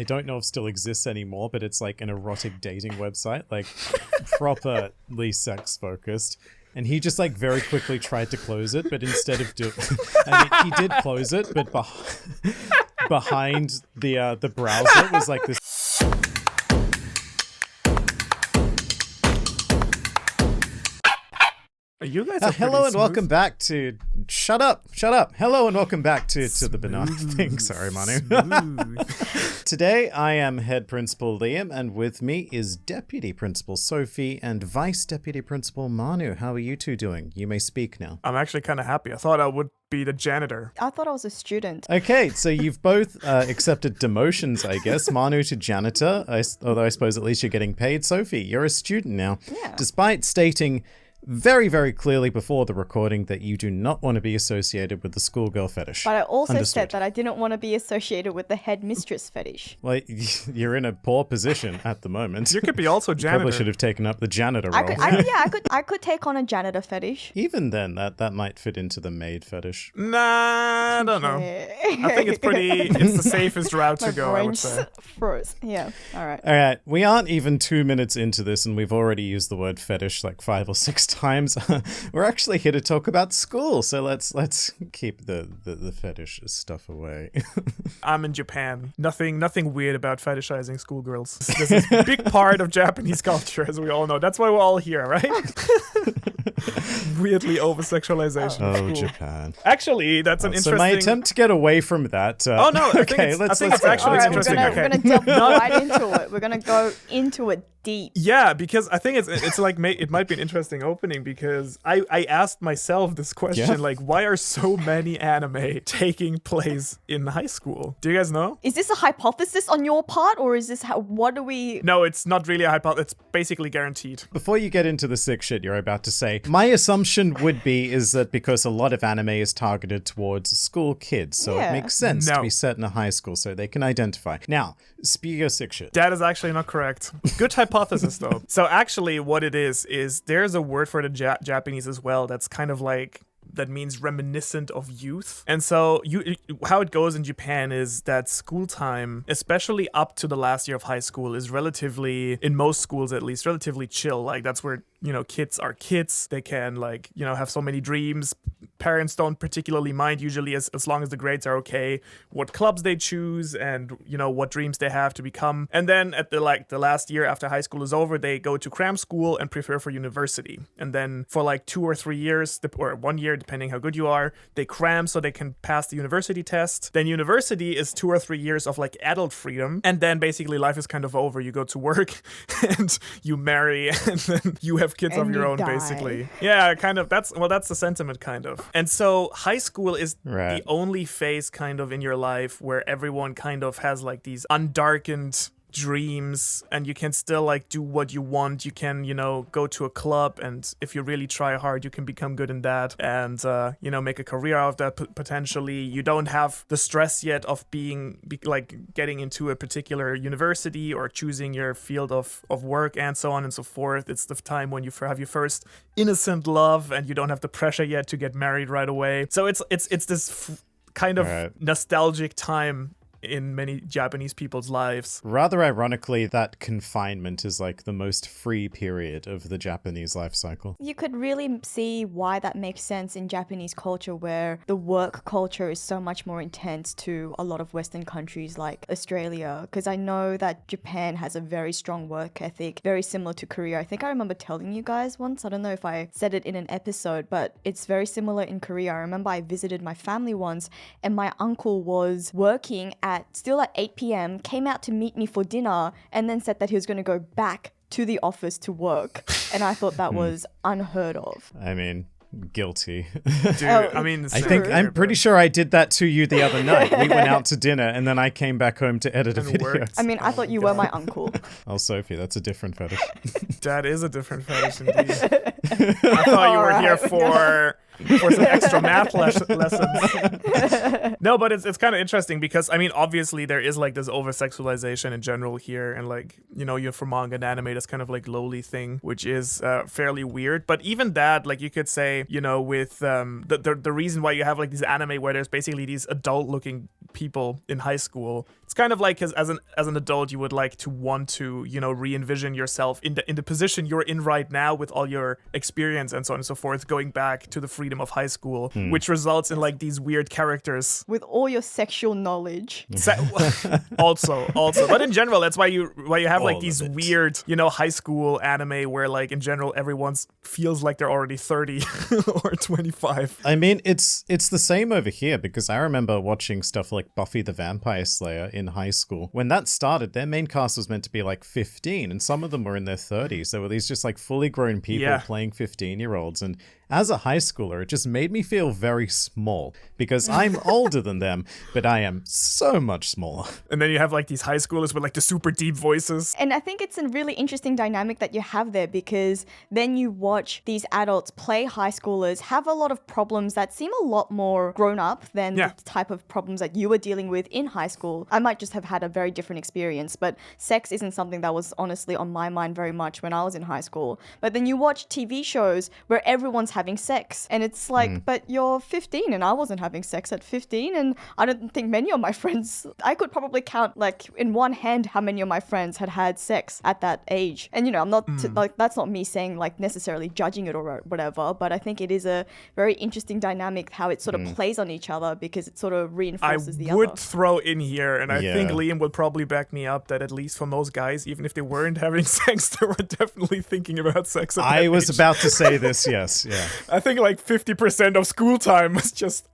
I don't know if still exists anymore, but it's like an erotic dating website, like properly sex focused. And he just like very quickly tried to close it, but instead of he did close it, but behind the browser was like this. You guys hello and welcome back to Shut up. Hello and welcome back to the banana thing. Sorry, Manu. Today I am head principal Liam, and with me is deputy principal Sophie and vice deputy principal Manu. How are you two doing? You may speak now. I'm actually kind of happy. I thought I would be the janitor. I thought I was a student. Okay, so you've both accepted demotions, I guess. Manu to janitor, although I suppose at least you're getting paid. Sophie, you're a student now. Yeah. Despite stating very, very clearly before the recording that you do not want to be associated with the schoolgirl fetish. But I also Understood. said that I didn't want to be associated with the headmistress fetish. Well, you're in a poor position at the moment. You could be also janitor. Probably should have taken up the janitor role. I could take on a janitor fetish. Even then, that might fit into the maid fetish. Nah, I don't know. I think it's the safest route to go, I would say. Froze. Yeah, all right. All right, we aren't even 2 minutes into this and we've already used the word fetish like 5 or 6 times. We're actually here to talk about school, so let's keep the fetish stuff away. I'm in Japan. Nothing weird about fetishizing schoolgirls. This is a big part of Japanese culture, as we all know. That's why we're all here, right? Weirdly over-sexualization of school. Japan. Actually, that's an interesting... So my attempt to get away from that... Oh, no, I think it's actually interesting. We're going to delve right into it. We're going to go into it deep. Yeah, because I think it's like it might be an interesting opening because I asked myself this question, like, why are so many anime taking place in high school? Do you guys know? Is this a hypothesis on your part, or is this what do we... No, it's not really a hypothesis. It's basically guaranteed. Before you get into the sick shit you're about to say, my assumption would be is that because a lot of anime is targeted towards school kids, so it makes sense to be set in a high school so they can identify. Now, speak your sick shit. That is actually not correct. Good hypothesis, though. So actually what it is there's a word for the Japanese as well that's kind of like... that means reminiscent of youth. And so how it goes in Japan is that school time, especially up to the last year of high school, is relatively, in most schools at least, relatively chill. Like that's where, kids are kids. They can have so many dreams. Parents don't particularly mind usually as long as the grades are okay, what clubs they choose and, what dreams they have to become. And then at the last year after high school is over, they go to cram school and prepare for university. And then for 2 or 3 years, or 1 year, depending how good you are, they cram so they can pass the university test. Then university is 2 or 3 years of adult freedom. And then basically life is kind of over. You go to work and you marry and then you have kids of your own, basically. Yeah, kind of. That's the sentiment, kind of. And so high school is the only phase kind of in your life where everyone kind of has these undarkened dreams and you can still do what you want. You can go to a club, and if you really try hard you can become good in that and make a career out of that potentially. You don't have the stress yet of getting into a particular university or choosing your field of work and so on and so forth. It's the time when you have your first innocent love and you don't have the pressure yet to get married right away. So it's this kind of nostalgic time in many Japanese people's lives. Rather ironically, that confinement is the most free period of the Japanese life cycle. You could really see why that makes sense in Japanese culture, where the work culture is so much more intense to a lot of Western countries like Australia. Because I know that Japan has a very strong work ethic, very similar to Korea. I think I remember telling you guys once, I don't know if I said it in an episode, but it's very similar in Korea. I remember I visited my family once and my uncle was working still at 8 p.m, came out to meet me for dinner and then said that he was going to go back to the office to work. And I thought that was unheard of. I mean, guilty. Dude, I'm pretty sure I did that to you the other night. We went out to dinner and then I came back home to edit a video. I mean, I thought you were my uncle. Oh, Sophie, that's a different fetish. That is a different fetish indeed. I thought you were here for some extra math lessons. No, but it's kind of interesting because, I mean, obviously there is this over-sexualization in general here. And you're for manga and anime, that's kind of lowly thing, which is fairly weird. But even that, you could say, with the reason why you have these anime where there's basically these adult-looking people in high school. It's kind of like as an adult, you would like to want to, re-envision yourself in the position you're in right now with all your experience and so on and so forth, going back to the freedom of high school, which results in like these weird characters. With all your sexual knowledge. Also. But in general, that's why you have like All these of it. weird, high school anime where like in general everyone feels like they're already 30 or 25. I mean, it's the same over here because I remember watching stuff like Buffy the Vampire Slayer in high school. When that started, their main cast was meant to be like 15, and some of them were in their 30s. There were these just like fully grown people playing 15-year-olds, and as a high schooler, it just made me feel very small because I'm older than them, but I am so much smaller. And then you have like these high schoolers with like the super deep voices. And I think it's a really interesting dynamic that you have there because then you watch these adults play high schoolers have a lot of problems that seem a lot more grown up than the type of problems that you were dealing with in high school. I might just have had a very different experience, but sex isn't something that was honestly on my mind very much when I was in high school. But then you watch TV shows where everyone's having sex and it's like, but you're 15 and I wasn't having sex at 15, and I don't think many of my friends, I could probably count like in one hand how many of my friends had sex at that age. And I'm not like, that's not me saying like necessarily judging it or whatever, but I think it is a very interesting dynamic how it sort of plays on each other because it sort of reinforces the I would other. throw in here, and I think Liam would probably back me up, that at least for most guys, even if they weren't having sex, they were definitely thinking about sex at that I was age. about to say this, yes, yeah. I think like 50% of school time was just...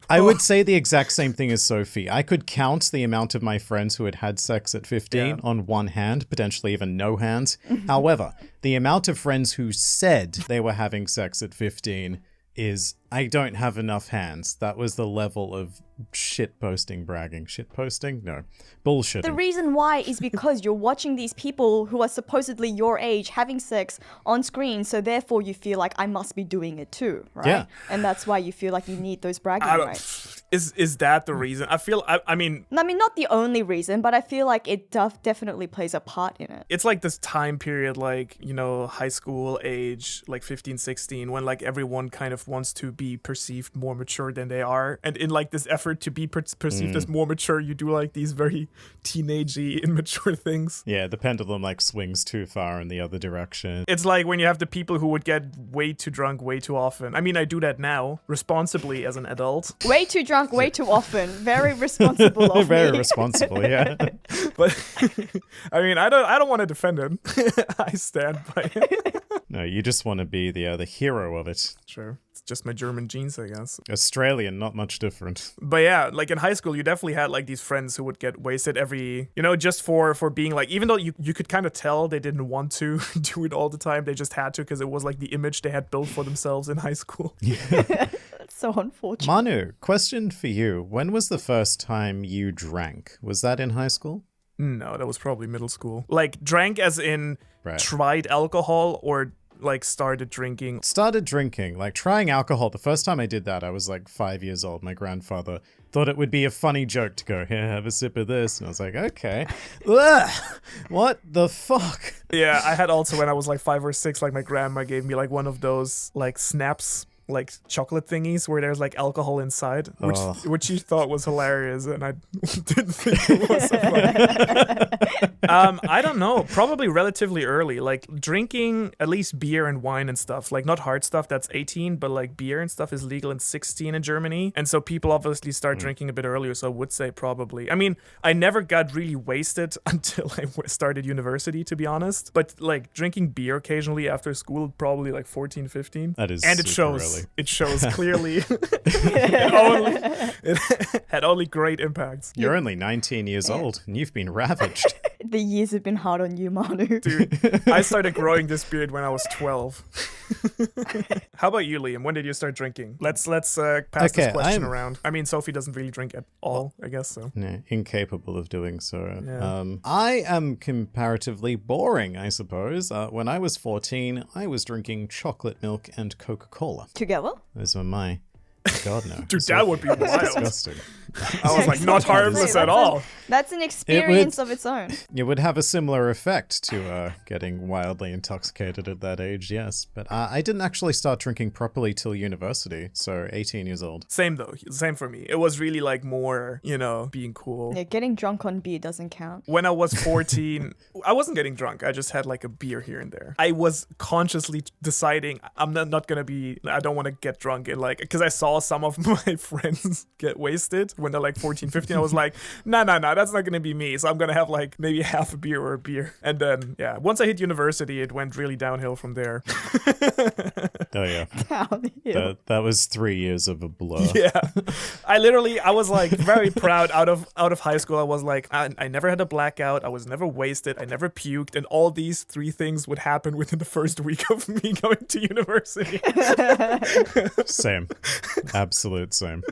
I would say the exact same thing as Sophie. I could count the amount of my friends who had sex at 15 on one hand, potentially even no hands. However, the amount of friends who said they were having sex at 15 is, I don't have enough hands. That was the level of shitposting bragging. Shitposting? No. Bullshit. The reason why is because you're watching these people who are supposedly your age having sex on screen, so therefore you feel like I must be doing it too, right? Yeah. And that's why you feel like you need those bragging rights. Is that the reason? I mean, not the only reason, but I feel like it definitely plays a part in it. it's like this time period, like, high school age, like 15, 16, when like everyone kind of wants to be perceived more mature than they are. And in like this effort to be perceived as more mature, you do like these very teenagey, immature things. Yeah, the pendulum like swings too far in the other direction. It's like when you have the people who would get way too drunk way too often. I mean, I do that now, responsibly as an adult. Way too drunk, way too often. Very responsible of Very me. responsible, yeah. But I mean, I don't want to defend him. I stand by it. No, you just want to be the hero of it. Sure. It's just my German genes, I guess. Australian, not much different. But yeah, like in high school, you definitely had like these friends who would get wasted every, just for being like, even though you could kind of tell they didn't want to do it all the time, they just had to because it was like the image they had built for themselves in high school. That's so unfortunate. Manu, question for you. When was the first time you drank? Was that in high school? No, that was probably middle school. Like drank as in Right. tried alcohol or like started drinking. Started drinking, like trying alcohol. The first time I did that, I was like 5 years old. My grandfather thought it would be a funny joke to go, here, have a sip of this. And I was like, okay. Ugh, what the fuck? Yeah, I had also when I was like 5 or 6, like my grandma gave me like one of those like snaps, like chocolate thingies where there's like alcohol inside, which she thought was hilarious, and I didn't think it was so funny. I don't know, probably relatively early, like drinking at least beer and wine and stuff, like not hard stuff, that's 18, but like beer and stuff is legal in 16 in Germany, and so people obviously start drinking a bit earlier, so I would say probably. I mean, I never got really wasted until I started university, to be honest, but like drinking beer occasionally after school, probably like 14, 15. That is and it super shows. early. It shows clearly. it had only great impacts. You're only 19 years old, and you've been ravaged. The years have been hard on you, Manu. Dude, I started growing this beard when I was 12. How about you, Liam? When did you start drinking? Let's pass this question around. I mean, Sophie doesn't really drink at all, I guess so. No, incapable of doing so. Yeah. I am comparatively boring, I suppose. When I was 14, I was drinking chocolate milk and Coca-Cola. Together? Those were my... God, no. Dude, that would be wild. Disgusting. I was like, not harmless at all. That's an experience of its own. It would have a similar effect to getting wildly intoxicated at that age, yes. But I didn't actually start drinking properly till university, so 18 years old. Same though, same for me. It was really like more, being cool. Yeah, getting drunk on beer doesn't count. When I was 14, I wasn't getting drunk. I just had like a beer here and there. I was consciously deciding I don't want to get drunk. And like, because I saw some of my friends get wasted when they're like 14, 15. I was like, nah, that's not going to be me. So I'm going to have like maybe half a beer or a beer. And then, once I hit university, it went really downhill from there. Oh, yeah. Downhill. That was 3 years of a blur. Yeah. I was like very proud out of high school. I was like, I never had a blackout. I was never wasted. I never puked. And all these 3 things would happen within the first week of me going to university. Same. Absolute same.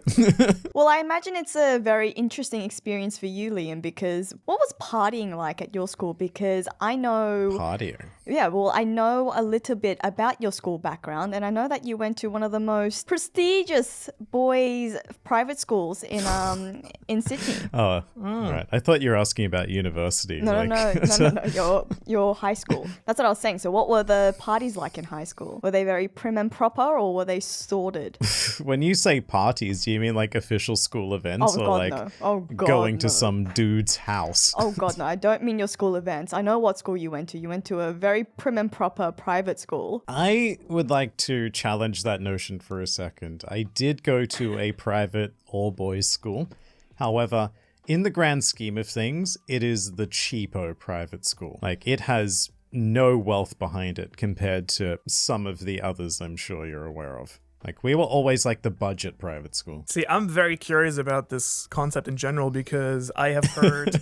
Well, I imagine it's a very interesting experience for you, Liam, because what was partying like at your school? Because I know... Partying? Yeah, well, I know a little bit about your school background, and I know that you went to one of the most prestigious boys' private schools in Sydney. Oh, right. I thought you were asking about university. No, your high school. That's what I was saying. So what were the parties like in high school? Were they very prim and proper, or were they sordid? When you say parties, do you mean like official school events going to some dude's house? Oh, God, no. I don't mean your school events. I know what school you went to. You went to a very prim and proper private school. I would like to challenge that notion for a second. I did go to a private all-boys school. However, in the grand scheme of things, it is the cheapo private school. Like, it has no wealth behind it compared to some of the others I'm sure you're aware of. Like, we were always like the budget private school. See, I'm very curious about this concept in general because I have heard,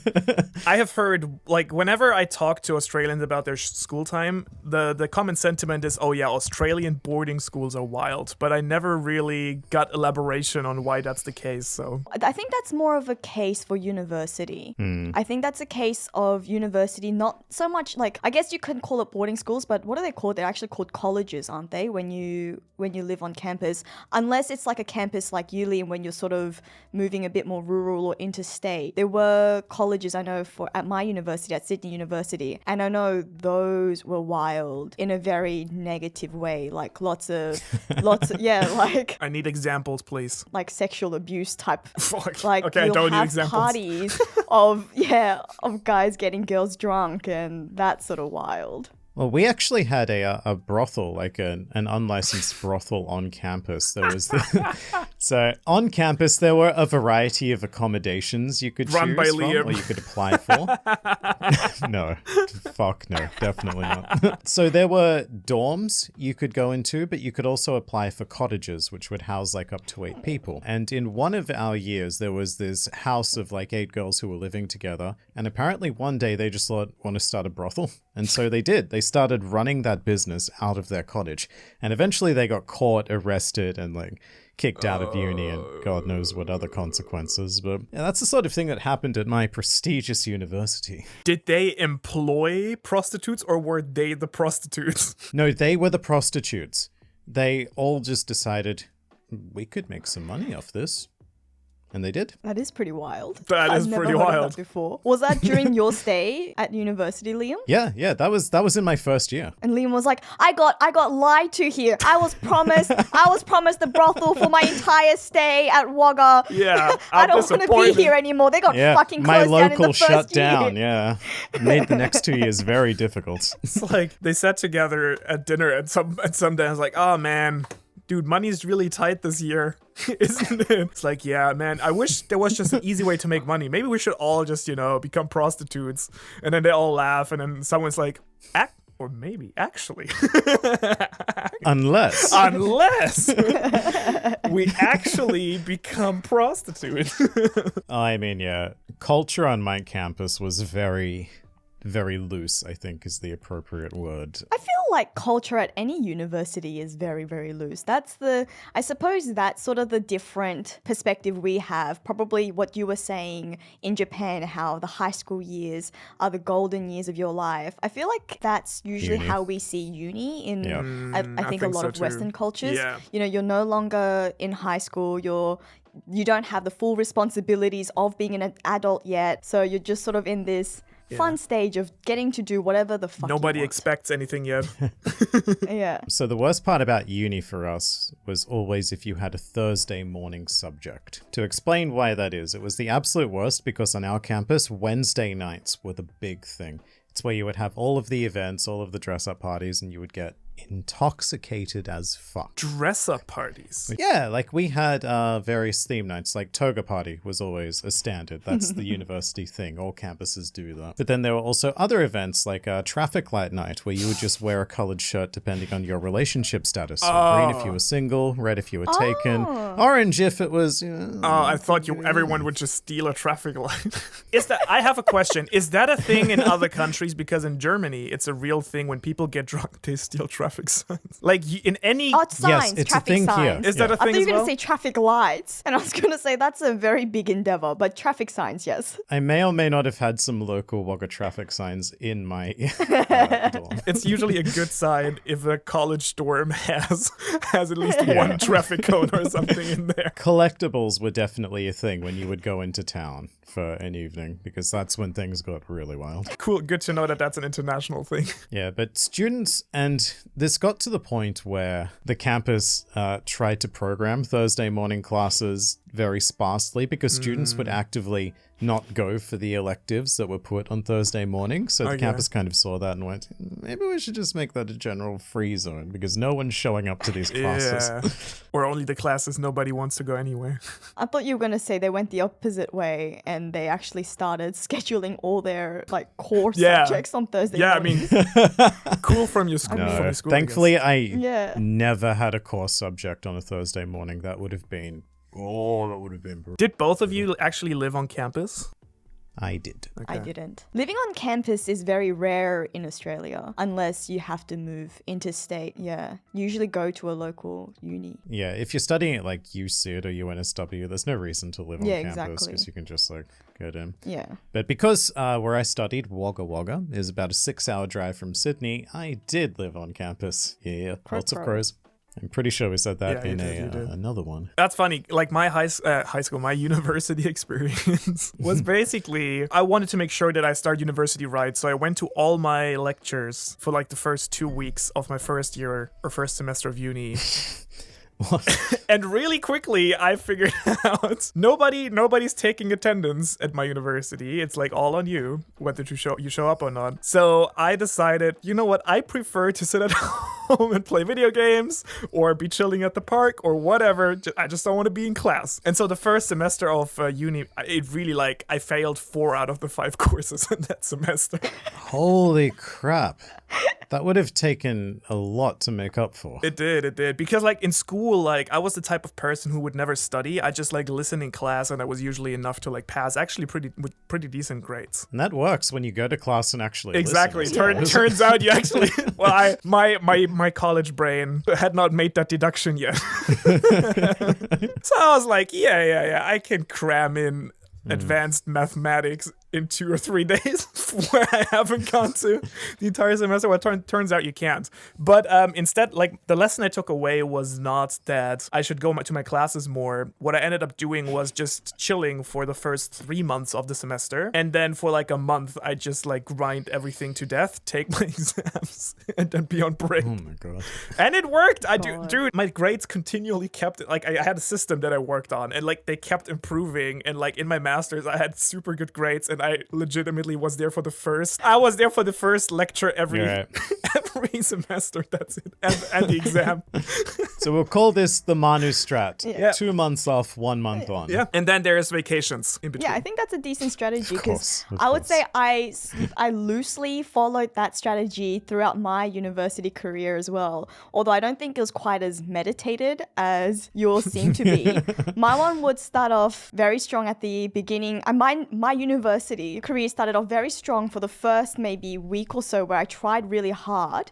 like, whenever I talk to Australians about their school time, the common sentiment is, oh yeah, Australian boarding schools are wild. But I never really got elaboration on why that's the case, so. I think that's more of a case for university. I think that's a case of university, not so much like, I guess you can call it boarding schools, but what are they called? They're actually called colleges, aren't they? When you live on campus. Unless it's like a campus like Liam, when you're sort of moving a bit more rural or interstate. There were colleges I know at my university, at Sydney University, and I know those were wild in a very negative way, like lots of like I need examples, please. Like sexual abuse type. Like okay, I don't need examples. Parties of guys getting girls drunk and that sort of wild. Well, we actually had a brothel, like an unlicensed brothel on campus. There was so on campus there were a variety of accommodations you could choose from, or you could apply for. No, fuck no, definitely not. So there were dorms you could go into, but you could also apply for cottages, which would house like up to 8 people. And in one of our years, there was this house of like 8 girls who were living together, and apparently one day they just thought, want to start a brothel, and so they did. They started running that business out of their cottage, and eventually they got caught, arrested, and like kicked out of uni and God knows what other consequences. But yeah, that's the sort of thing that happened at my prestigious university. Did they employ prostitutes or were they the prostitutes? No, they were the prostitutes. They all just decided we could make some money off this. And they did. That is pretty wild. That is pretty wild. I've never heard of that before. Was that during your stay at university, Liam? Yeah, that was in my first year. And Liam was like, I got lied to here. I was promised the brothel for my entire stay at Wagga. Yeah, I don't want to be here anymore. They got fucking closed down in the first year. My local shut down, yeah. Made the next 2 years very difficult. It's like they sat together at dinner at some day. I was like, oh man, dude, money's really tight this year, isn't it? It's like, yeah, man, I wish there was just an easy way to make money. Maybe we should all just, become prostitutes. And then they all laugh, and then someone's like, or maybe actually. Unless we actually become prostitutes. I mean, yeah, culture on my campus was very very loose, I think, is the appropriate word. I feel like culture at any university is very, very loose. I suppose that's sort of the different perspective we have. Probably what you were saying in Japan, how the high school years are the golden years of your life. I feel like that's usually how we see uni in, I think a lot of Western cultures. Yeah. You know, you're no longer in high school, you don't have the full responsibilities of being an adult yet. So you're just sort of in this fun stage of getting to do whatever the fuck Nobody you want. expects anything yet. Yeah. So the worst part about uni for us was always if you had a Thursday morning subject. To explain why that is, it was the absolute worst because on our campus, Wednesday nights were the big thing. It's where you would have all of the events, all of the dress-up parties, and you would get intoxicated as fuck. Dress-up parties. Yeah, like we had various theme nights, like toga party was always a standard. That's the university thing. All campuses do that. But then there were also other events like traffic light night where you would just wear a colored shirt depending on your relationship status. So green if you were single, red if you were taken, orange if it was... I thought everyone would just steal a traffic light. I have a question. Is that a thing in other countries? Because in Germany, it's a real thing. When people get drunk, they steal traffic signs. Like in any... Oh, signs, yes, it's traffic a thing signs. here. Is that a I thing thought you as were well? going to say traffic lights, and I was going to say that's a very big endeavor, but traffic signs, yes. I may or may not have had some local Wagga traffic signs in my dorm. It's usually a good sign if a college dorm has at least one traffic cone or something in there. Collectibles were definitely a thing when you would go into town for an evening, because that's when things got really wild. Cool, good to know that that's an international thing. Yeah, but students, and this got to the point where the campus tried to program Thursday morning classes very sparsely because students would actively not go for the electives that were put on Thursday morning. So the campus kind of saw that and went, maybe we should just make that a general free zone because no one's showing up to these classes. Yeah. Or only the classes nobody wants to go anywhere. I thought you were going to say they went the opposite way and they actually started scheduling all their like core subjects on Thursday morning. I mean, cool from your school. No, from your school, thankfully Yeah. never had a core subject on a Thursday morning. That would have been brutal. Did both of you actually live on campus? I did. I didn't. Living on campus is very rare in Australia unless you have to move interstate. Yeah. Usually go to a local uni. Yeah, if you're studying at like UCID or UNSW, there's no reason to live on campus exactly. because you can just like get in. Yeah. But because where I studied, Wagga Wagga, is about a 6-hour drive from Sydney, I did live on campus. Yeah, lots of pros. I'm pretty sure we said that in another one. That's funny. Like my high school, my university experience was basically, I wanted to make sure that I start university right. So I went to all my lectures for like the first 2 weeks of my first year or first semester of uni. And really quickly, I figured out nobody's taking attendance at my university. It's like all on you, whether you show up or not. So I decided, you know what? I prefer to sit at home and play video games or be chilling at the park or whatever. I just don't want to be in class. And so the first semester of uni, it really like I failed 4 out of the 5 courses in that semester. Holy crap. That would have taken a lot to make up for. It did. Because like in school, like I was the type of person who would never study. I just like listen in class and that was usually enough to like pass actually with pretty decent grades. And that works when you go to class and actually Exactly. listen. Turns out you actually, well, my college brain had not made that deduction yet. So I was like, yeah, I can cram in advanced mathematics in 2 or 3 days where I haven't gone to the entire semester. Well, turns out you can't. But instead, like the lesson I took away was not that I should go to my classes more. What I ended up doing was just chilling for the first 3 months of the semester. And then for like a month, I just like grind everything to death, take my exams, and then be on break. Oh my god. And it worked. Dude, my grades continually kept, like I had a system that I worked on and like they kept improving. And like in my master's, I had super good grades and I legitimately was there for the first lecture every semester. That's it. And the exam. So we'll call this the Manu strat. Yeah. 2 months off, 1 month on. Yeah. And then there's vacations in between. Yeah, I think that's a decent strategy because Of I would course. say I loosely followed that strategy throughout my university career as well. Although I don't think it was quite as meditated as yours seem to be. My one would start off very strong at the beginning. My university university career started off very strong for the first maybe week or so where I tried really hard.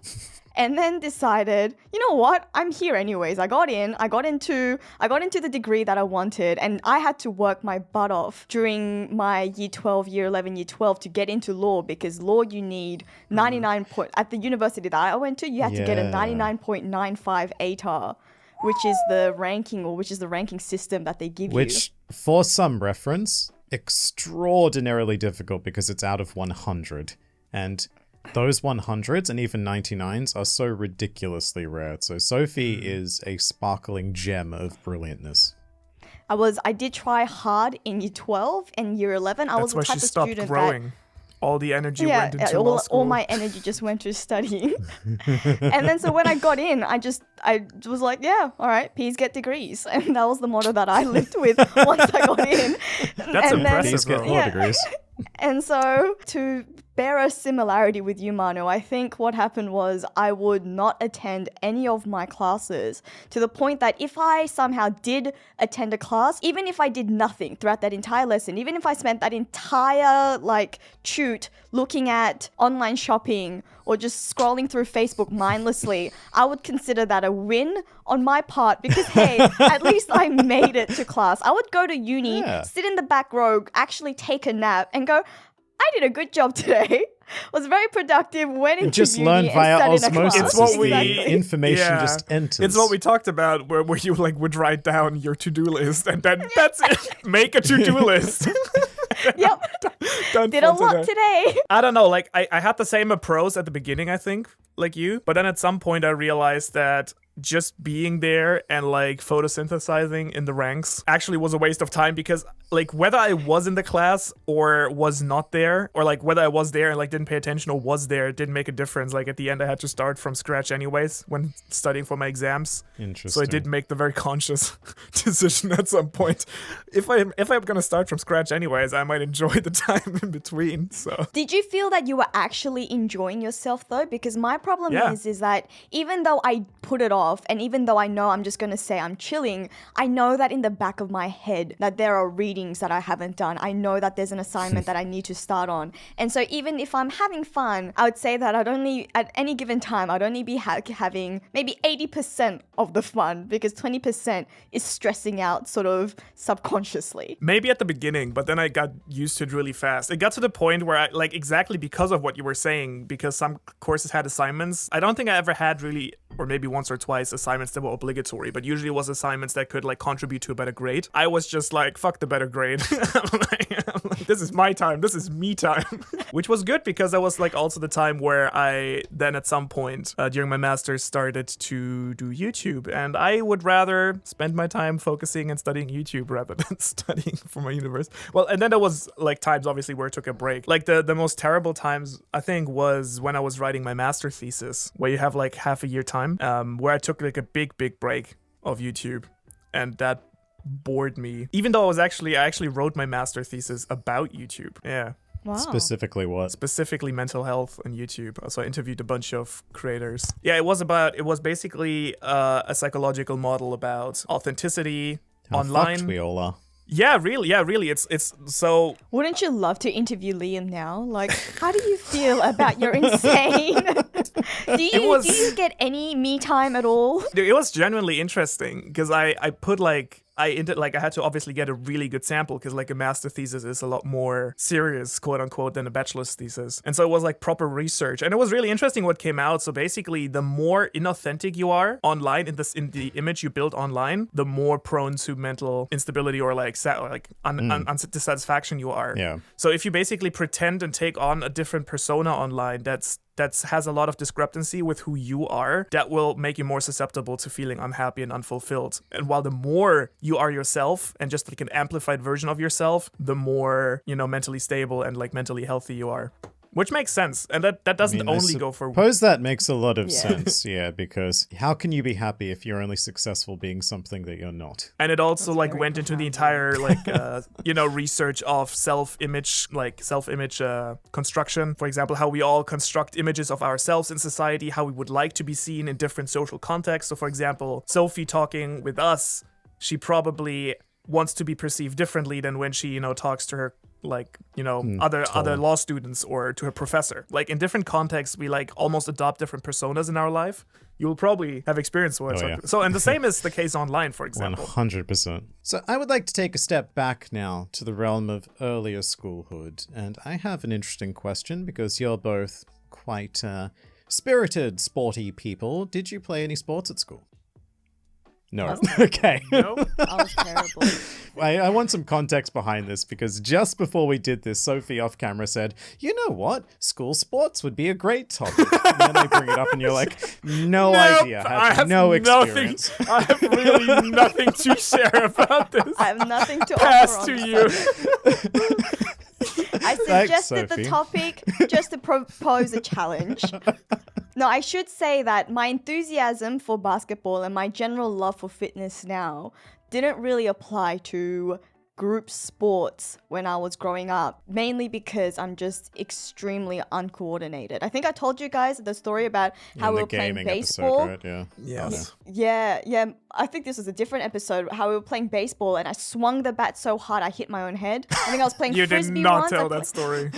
And then decided, you know what? I'm here anyways. I got into the degree that I wanted, and I had to work my butt off during my year 12, year 11, year 12 to get into law, because law you need 99 at the university that I went to, you had to get a 99.95 ATAR, which is the ranking system that they give you. Which, for some reference, extraordinarily difficult because it's out of 100. And those 100s and even 99s are so ridiculously rare. So Sophie is a sparkling gem of brilliantness. I did try hard in year 12 and year 11. I was the type of student stopped growing. All the energy went into law school. All my energy just went to studying. And then so when I got in, I was like, yeah, all right, P's get degrees. And that was the motto that I lived with once I got in. That's impressive. P's get law degrees. And so to bear a similarity with you, Manu, I think what happened was I would not attend any of my classes, to the point that if I somehow did attend a class, even if I did nothing throughout that entire lesson, even if I spent that entire shoot looking at online shopping or just scrolling through Facebook mindlessly, I would consider that a win on my part, because hey, at least I made it to class. I would go to uni, sit in the back row, actually take a nap and go, I did a good job today. Was very productive, went into just uni learn and via studied in a osmosis. class. It's what we- the information just enters. It's what we talked about, where you would write down your to-do list, and then that's it. Make a to-do list. Yep. Done Did for a lot today. I don't know, I had the same approach at the beginning, I think, like you, but then at some point I realized that just being there and photosynthesizing in the ranks actually was a waste of time, because whether I was in the class or was not there, or whether I was there and didn't pay attention or was there, it didn't make a difference. At the end I had to start from scratch anyways when studying for my exams. Interesting. So I did make the very conscious decision at some point. If I'm gonna start from scratch anyways, I might enjoy the time in between. So Did you feel that you were actually enjoying yourself though? Because my problem is that even though I put it off, and even though I know I'm just going to say I'm chilling, I know that in the back of my head that there are readings that I haven't done. I know that there's an assignment that I need to start on. And so even if I'm having fun, I would say that at any given time, I'd only be having maybe 80% of the fun, because 20% is stressing out sort of subconsciously. maybe at the beginning, but then I got used to it really fast. It got to the point where I, exactly because of what you were saying, because some courses had assignments. I don't think I ever had really, or maybe once or twice, assignments that were obligatory, but usually it was assignments that could contribute to a better grade. I was just fuck the better grade. This is my time. This is me time. Which was good, because that was also the time where I then at some point during my master's started to do YouTube, and I would rather spend my time focusing and studying YouTube rather than studying for my university. Well, and then there was times obviously where I took a break. The most terrible times I think was when I was writing my master thesis, where you have half a year time, where I took a big break of YouTube, and that bored me. Even though I actually wrote my master thesis about YouTube. Yeah. Wow. Specifically what? Specifically mental health on YouTube. So I interviewed a bunch of creators. Yeah, it was basically a psychological model about authenticity How online. fucked we all are. Yeah, really. It's so. Wouldn't you love to interview Liam now? How do you feel about your insane? do you get any me time at all? It was genuinely interesting, because I put I had to obviously get a really good sample, because a master thesis is a lot more serious, quote unquote, than a bachelor's thesis. And so it was proper research, and it was really interesting what came out. So basically, the more inauthentic you are online in the image you build online, the more prone to mental instability or dissatisfaction you are. Yeah. So if you basically pretend and take on a different persona online that has a lot of discrepancy with who you are, that will make you more susceptible to feeling unhappy and unfulfilled. And while the more you are yourself and just an amplified version of yourself, the more, mentally stable and mentally healthy you are. Which makes sense. And that doesn't only go for... I suppose that makes a lot of sense, yeah, because how can you be happy if you're only successful being something that you're not? And it also went into the entire research of self-image construction. For example, how we all construct images of ourselves in society, how we would like to be seen in different social contexts. So for example, Sophie talking with us, she probably wants to be perceived differently than when she, talks to her like, other law students or to a professor. Like in different contexts, we like almost adopt different personas in our life. You'll probably have experienced what it's like. So, and the same is the case online, for example. 100%. So I would like to take a step back now to the realm of earlier schoolhood. And I have an interesting question because you're both quite spirited, sporty people. Did you play any sports at school? No. Okay. No? I was terrible. I want some context behind this because just before we did this, Sophie off camera said, you know what? School sports would be a great topic. And then I bring it up and you're like, no idea. I have no experience. I have really nothing to share about this. I have nothing to Pass offer to on you. I suggested Sophie. the topic just to propose a challenge. No, I should say that my enthusiasm for basketball and my general love for fitness now didn't really apply to group sports when I was growing up, mainly because I'm just extremely uncoordinated. I think I told you guys the story about how we were playing baseball. Episode, right? Yes. Yeah. I think this was a different episode, how we were playing baseball and I swung the bat so hard I hit my own head. I think I was playing You frisbee did not once. tell that story.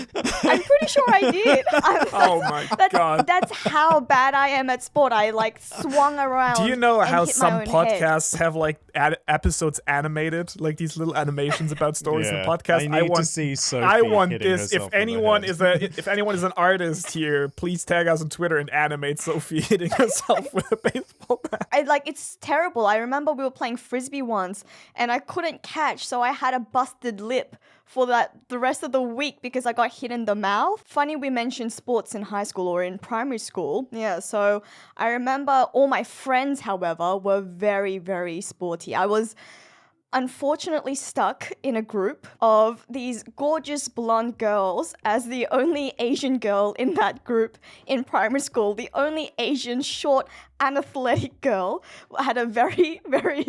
I'm pretty sure I did. Oh my God. That's how bad I am at sport. I like swung around. Do you know and how hit my some own podcasts have like episodes animated, like these little animations about stories in Yeah. podcasts? I need to see Sophie I want hitting this. herself If in the anyone head. if anyone is an artist here, please tag us on Twitter and animate Sophie hitting herself with a baseball bat. It's terrible. I remember we were playing frisbee once and I couldn't catch, so I had a busted lip for the rest of the week because I got hit in the mouth. Funny we mentioned sports in high school or in primary school. Yeah, so I remember all my friends, however, were very, very sporty. I was unfortunately stuck in a group of these gorgeous blonde girls as the only Asian girl in that group in primary school, the only Asian short and athletic girl. I had a very, very,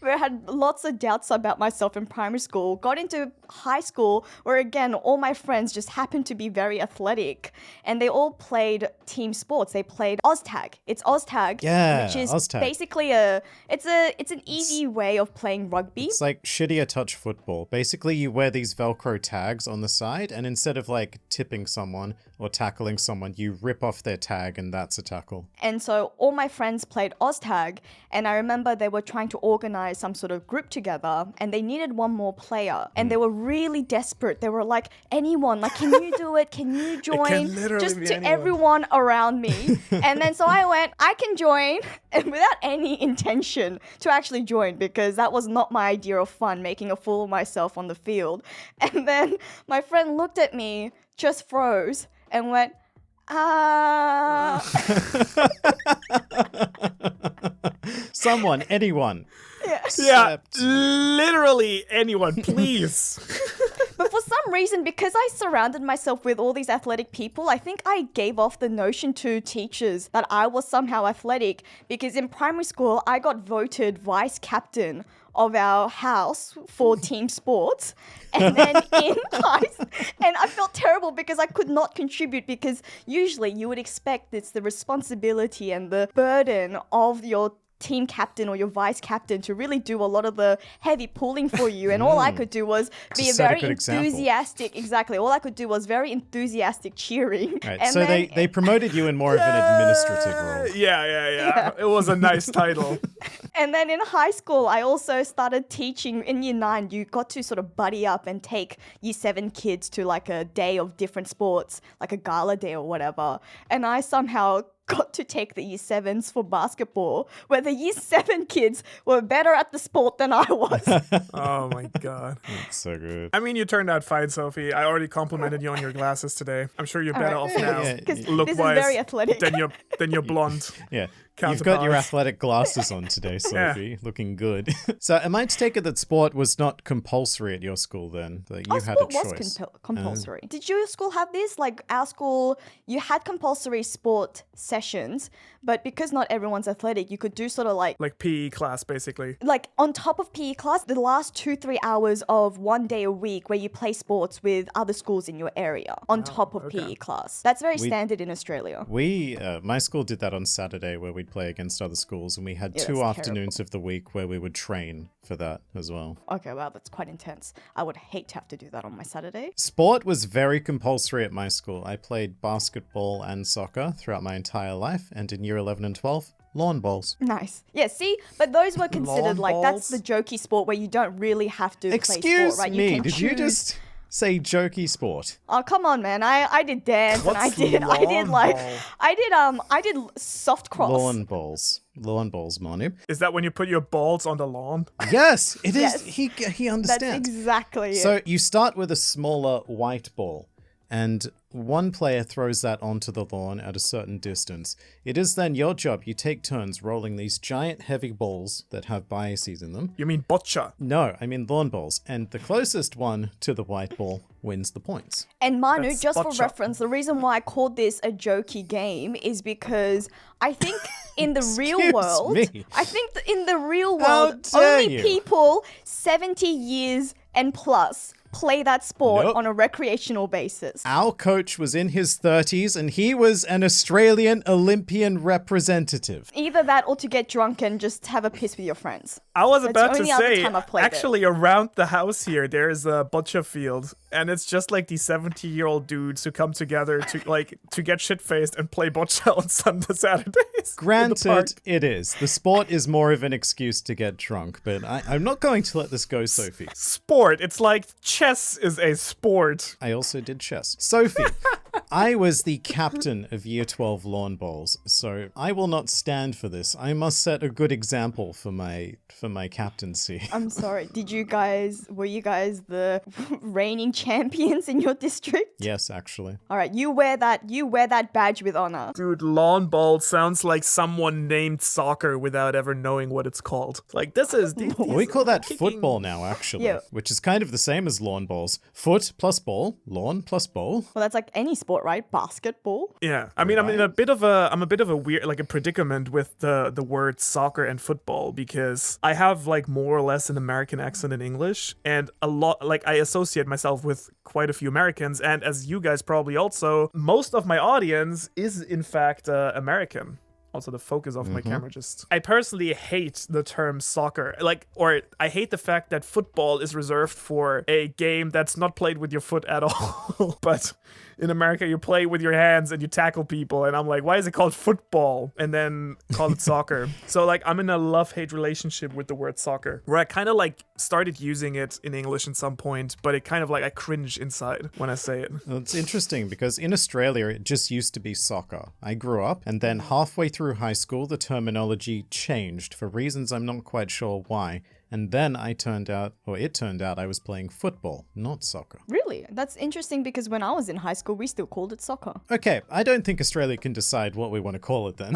had lots of doubts about myself in primary school. Got into high school where, again, all my friends just happened to be very athletic and they all played team sports. They played OzTag. It's OzTag, which is OzTag. basically it's an easy way of playing rugby. It's like shittier touch football. Basically, you wear these Velcro tags on the side, and instead of like tipping someone or tackling someone, you rip off their tag, and that's a tackle. And so all my friends played OzTag, and I remember they were trying to organize some sort of group together, and they needed one more player, and they were really desperate. They were like, anyone, like, can you do it? Can you join? Just to everyone around me. And then so I went, I can join, and without any intention to actually join, because that was not my idea of fun, making a fool of myself on the field. And then my friend looked at me, just froze, and went, Someone, anyone. Yeah. Yeah, literally anyone, please. But for some reason, because I surrounded myself with all these athletic people, I think I gave off the notion to teachers that I was somehow athletic, because in primary school, I got voted vice captain of our house for team sports. And then and I felt terrible because I could not contribute, because usually you would expect it's the responsibility and the burden of your team captain or your vice captain to really do a lot of the heavy pulling for you, and all I could do was be a very enthusiastic all I could do was very enthusiastic cheering. Right, and so then, they promoted you in more of an administrative role. Yeah. It was a nice title. And then in high school, I also started teaching in year 9. You got to sort of buddy up and take year 7 kids to like a day of different sports, like a gala day or whatever. And I somehow got to take the year 7s for basketball, where the year 7 kids were better at the sport than I was. Oh my God. That's so good. I mean, you turned out fine, Sophie. I already complimented you on your glasses today. I'm sure you're better off now, Because look-wise, this is very athletic. than your blonde. Yeah. You've got your counterpart. athletic glasses on today, Sophie. Looking good. So am I to take it that sport was not compulsory at your school then? That you had a Sport was choice? compulsory. Did your school have this? Like our school, you had compulsory sport sessions, but because not everyone's athletic, you could do sort of like PE class, basically. like on top of PE class, the last 2-3 hours of one day a week where you play sports with other schools in your area on top of PE class. That's very standard in Australia. My school did that on Saturday, where we we'd play against other schools, and we had Yeah, 2 that's afternoons of the week where we would train for that as well. Okay, wow, that's quite intense. I would hate to have to do that on my Saturday. Sport was very compulsory at my school. I played basketball and soccer throughout my entire life, and in year 11 and 12, lawn bowls. Nice. Yeah, see? But those were considered Lawn that's the balls? jokey sport where you don't really have to play Excuse sport, right? me, can did you choose- just say jokey sport? Oh, come on, man. I did dance and What's lawn ball? I did soft cross. Lawn bowls, Manu. Is that when you put your balls on the lawn? Yes, it is. Yes. He That's understands. exactly it. So you start with a smaller white ball, and one player throws that onto the lawn at a certain distance. It is then your job. You take turns rolling these giant heavy balls that have biases in them. You mean boccia? No, I mean lawn balls. And the closest one to the white ball wins the points. And Manu, That's just for boccia. reference, the reason why I called this a jokey game is because I think in the real Excuse world, me. I think in the real How world, dare only you. people 70 years and plus play that sport Nope. on a recreational basis. Our coach was in his 30s, and he was an Australian Olympian representative. Either that or to get drunk and just have a piss with your friends. I was That's about the to only other say, time I've played it. actually, around the house here, there's a boccia field, and it's just like these 70-year-old dudes who come together to get shit-faced and play boccia on Saturdays. in the park. Granted, it is. The sport is more of an excuse to get drunk, but I'm not going to let this go, Sophie. Sport. It's like chess is a sport. I also did chess. Sophie, I was the captain of Year 12 lawn bowls, so I will not stand for this. I must set a good example for my captaincy. I'm sorry. Were you guys the reigning champions in your district? Yes, actually. All right, you wear that badge with honor. Dude, lawn ball sounds like someone named soccer without ever knowing what it's called. Like, this is... We call that football now, actually, Yeah. which is kind of the same as lawn bowls. Foot plus ball, lawn plus bowl. Well, that's like any sport, right? Basketball. Yeah, I mean, I'm in a bit of a weird, like a predicament with the word soccer and football because I have like more or less an American accent in English, and a lot like I associate myself with quite a few Americans, and as you guys probably also, most of my audience is in fact American. Also, the focus of my camera just... I personally hate the term soccer. Or I hate the fact that football is reserved for a game that's not played with your foot at all. But in America, you play with your hands and you tackle people. And I'm like, why is it called football? And then call it soccer. So, like, I'm in a love-hate relationship with the word soccer, where I kind of, like, started using it in English at some point, but it kind of, like, I cringe inside when I say it. Well, it's interesting because in Australia, it just used to be soccer. I grew up, and then halfway through high school, the terminology changed for reasons I'm not quite sure why. And then it turned out I was playing football, not soccer. Really? That's interesting because when I was in high school, we still called it soccer. Okay, I don't think Australia can decide what we want to call it then.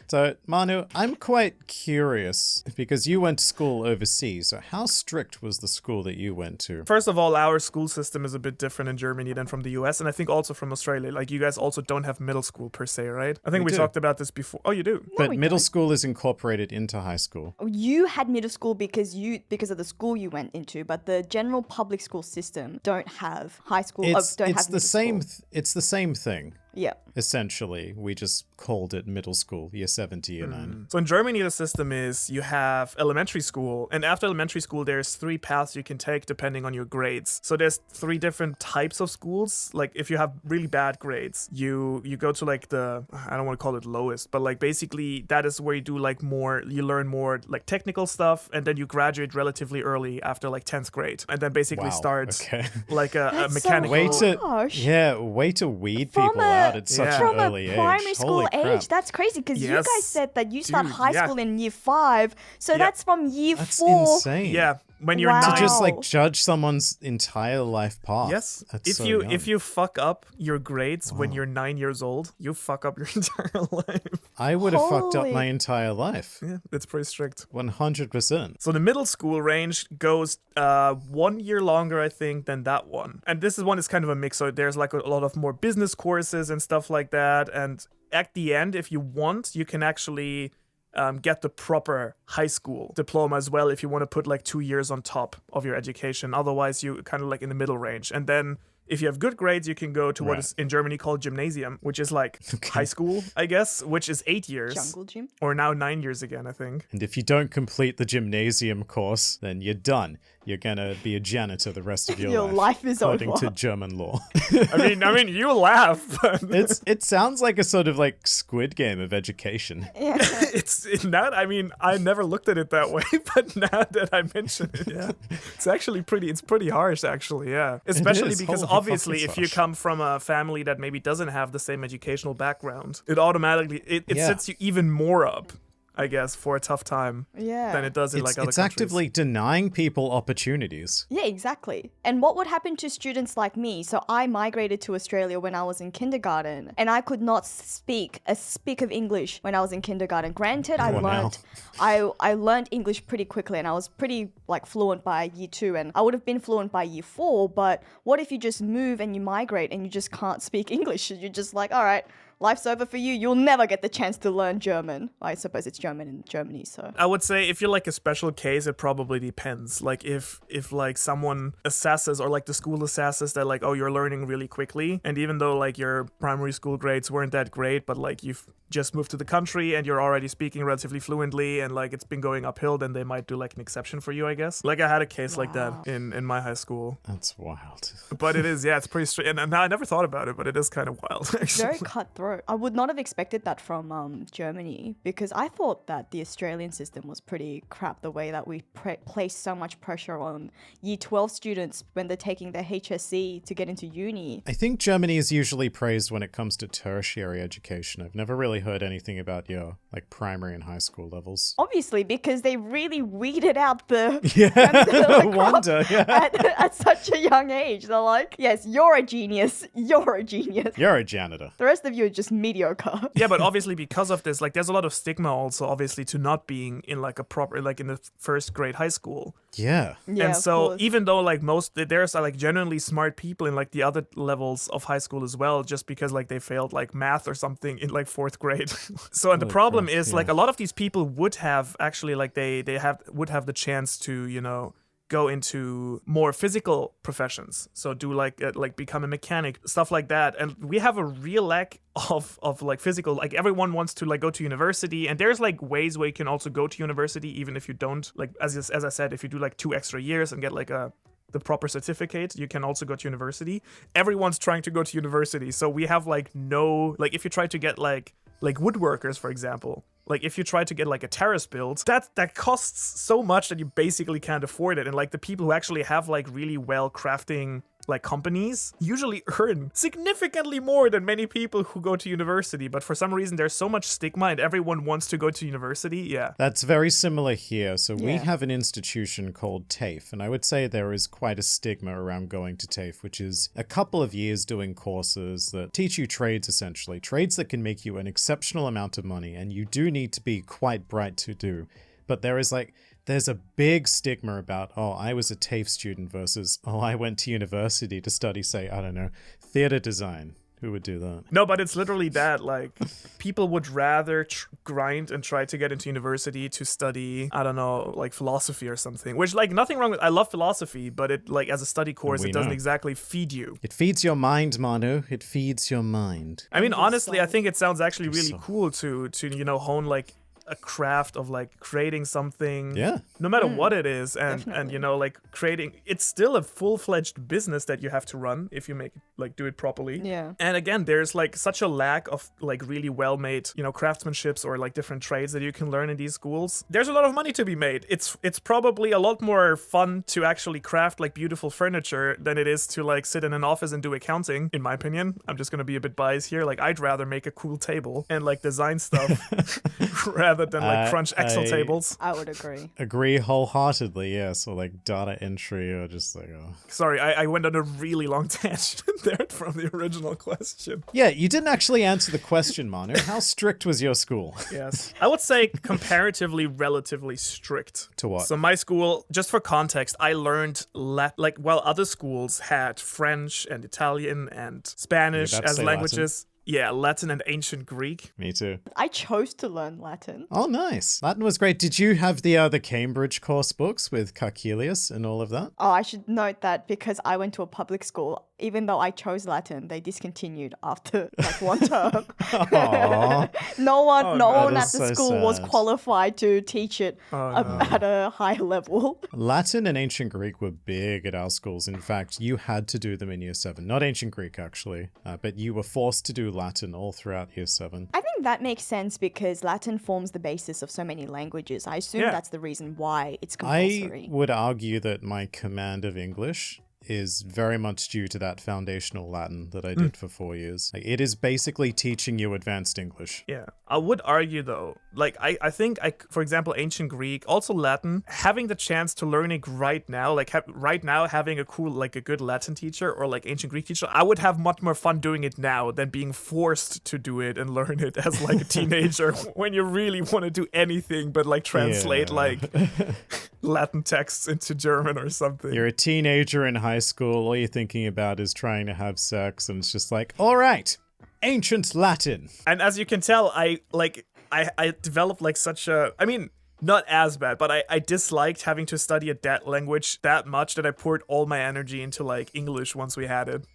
So, Manu, I'm quite curious because you went to school overseas. So how strict was the school that you went to? First of all, our school system is a bit different in Germany than from the US, and I think also from Australia. Like, you guys also don't have middle school per se, right? I think we do. talked about this before. Oh, you do? But we middle don't. school is incorporated into high school. You had middle school because of the school you went into, but the general public school system don't have high school. It's don't have the middle same. school. It's the same thing. Yeah. Essentially, we just called it middle school, year 7 to year 9. So in Germany, the system is you have elementary school, and after elementary school, there's 3 paths you can take depending on your grades. So there's 3 different types of schools. Like, if you have really bad grades, you go to like I don't want to call it lowest, but like basically that is where you do like you learn more like technical stuff, and then you graduate relatively early after like 10th grade, and then basically Wow, starts okay. like a That's so mechanical. Way to weed people From out at such from an early a age. primary school Holy crap. age, that's crazy because you Yes. guys said that you start Dude, high yeah. school in year 5, so Yeah. that's from year That's 4. insane. Yeah, when you're Wow. 9. To just like Wow. judge someone's entire life path. Yes. That's If so you young. if you fuck up your grades when you're 9 years old, you fuck up your entire life. I would have fucked up Holy- my entire life. Yeah, it's pretty strict. 100%. So the middle school range goes 1 year longer, I think, than that one. And this one is kind of a mix. So there's like a lot of more business courses and stuff like that. And at the end, if you want, you can actually get the proper high school diploma as well if you want to put like 2 years on top of your education. Otherwise, you kind of like in the middle range. And then if you have good grades, you can go to what Right. is in Germany called gymnasium, which is like high school, I guess, which is 8 years. Jungle gym. Or now 9 years again, I think. And if you don't complete the gymnasium course, then you're done. You're gonna be a janitor the rest of your Your life is according over. to German law. I mean, you laugh, but It sounds like a sort of like Squid Game of education. Yeah. it's not. I mean, I never looked at it that way, but now that I mention it, yeah, it's actually pretty harsh, actually, yeah. Especially is. because Holy obviously, fuck, if it's you harsh. come from a family that maybe doesn't have the same educational background, it automatically Yeah. sets you even more up, I guess, for a tough time Yeah. than it does in like other It's countries. actively denying people opportunities. Yeah, exactly. And what would happen to students like me? So I migrated to Australia when I was in kindergarten, and I could not speak a speak of English when I was in kindergarten. Granted, I Oh, no. learned I learned English pretty quickly, and I was pretty like fluent by year 2, and I would have been fluent by year 4. But what if you just move and you migrate and you just can't speak English? You're just like, all right, life's over for you. You'll never get the chance to learn German. I suppose it's German in Germany, so. I would say if you're like a special case, it probably depends. Like if like someone assesses or like the school assesses that like, oh, you're learning really quickly, and even though like your primary school grades weren't that great, but like you've just moved to the country and you're already speaking relatively fluently and like it's been going uphill, then they might do like an exception for you, I guess. Like I had a case like that in my high school. That's wild. But it is, yeah, it's pretty straight. And now I never thought about it, but it is kind of wild, actually. Very cutthroat. I would not have expected that from Germany, because I thought that the Australian system was pretty crap, the way that we place so much pressure on year 12 students when they're taking their HSC to get into uni. I think Germany is usually praised when it comes to tertiary education. I've never really heard anything about your like primary and high school levels. Obviously, because they really weeded out the No wonder. Yeah. at such a young age. They're like, yes, you're a genius. You're a genius. You're a janitor. The rest of you are just mediocre. Yeah, but obviously because of this, like there's a lot of stigma also, obviously, to not being in like a proper, like in the first grade high school. Yeah. Yeah, And of so course. even though like there's like genuinely smart people in like the other levels of high school as well, just because like they failed like math or something in like 4th grade. So and the problem is like a lot of these people would have actually like would have the chance to, you know, go into more physical professions, so do like become a mechanic, stuff like that. And we have a real lack of like physical, like everyone wants to like go to university, and there's like ways where you can also go to university even if you don't, like as I said, if you do like 2 extra years and get like the proper certificate, you can also go to university. Everyone's trying to go to university, so we have like no, like if you try to get like woodworkers, for example, like if you try to get like a terrace built, that costs so much that you basically can't afford it. And like the people who actually have like really well crafting like companies usually earn significantly more than many people who go to university, but for some reason there's so much stigma and everyone wants to go to university. Yeah, That's very similar here. So we Yeah. have an institution called TAFE, and I would say there is quite a stigma around going to TAFE, which is a couple of years doing courses that teach you trades, essentially. Trades that can make you an exceptional amount of money, and you do need to be quite bright to do. But there's a big stigma about, oh, I was a TAFE student versus, oh, I went to university to study, say, I don't know, theater design. Who would do that? no, but it's literally that, like people would rather grind and try to get into university to study, I don't know, like philosophy or something, which like nothing wrong with, I love philosophy, but it like as a study course, We it doesn't know. exactly feed you. It feeds your mind, Manu. It feeds your mind. I mean, Your honestly, I soul. think it sounds actually really soul. cool to you know, hone like a craft of like creating something, Yeah. no matter what it is, and definitely. you know, like creating, it's still a full-fledged business that you have to run if you make it, like do it properly. Yeah. And again, there's like such a lack of like really well-made, you know, craftsmanships or like different trades that you can learn in these schools. There's a lot of money to be made. It's probably a lot more fun to actually craft like beautiful furniture than it is to like sit in an office and do accounting, in my opinion. I'm just gonna be a bit biased here. Like I'd rather make a cool table and like design stuff rather than like crunch Excel tables. I would agree. Agree wholeheartedly, yeah. So like data entry or just like, oh. Sorry, I went on a really long tangent there from the original question. Yeah, you didn't actually answer the question, Manu. How strict was your school? Yes. I would say comparatively relatively strict. To what? So my school, just for context, I learned like while other schools had French and Italian and Spanish You're about to as say languages. Yeah, Latin and ancient Greek. Me too. I chose to learn Latin. Oh, nice. Latin was great. Did you have the Cambridge course books with Caecilius and all of that? Oh, I should note that because I went to a public school, even though I chose Latin, they discontinued after like one term. Aw. no one That at is the so school was sad. qualified to teach it at a high level. Latin and ancient Greek were big at our schools. In fact, you had to do them in year 7. Not ancient Greek, actually, but you were forced to do Latin all throughout year 7. I think that makes sense because Latin forms the basis of so many languages. I assume that's the reason why it's compulsory. I would argue that my command of English is very much due to that foundational Latin that I did for 4 years. Like, it is basically teaching you advanced English. Yeah. I would argue though, like I think for example, ancient Greek, also Latin, having the chance to learn it right now, like right now having a cool, like a good Latin teacher or like ancient Greek teacher, I would have much more fun doing it now than being forced to do it and learn it as like a teenager when you really want to do anything but like translate like Latin texts into German or something. You're a teenager in high school, all you're thinking about is trying to have sex, and it's just like, all right, ancient Latin. And as you can tell, I developed like such a, I mean, not as bad, but I disliked having to study that language that much that I poured all my energy into like English once we had it.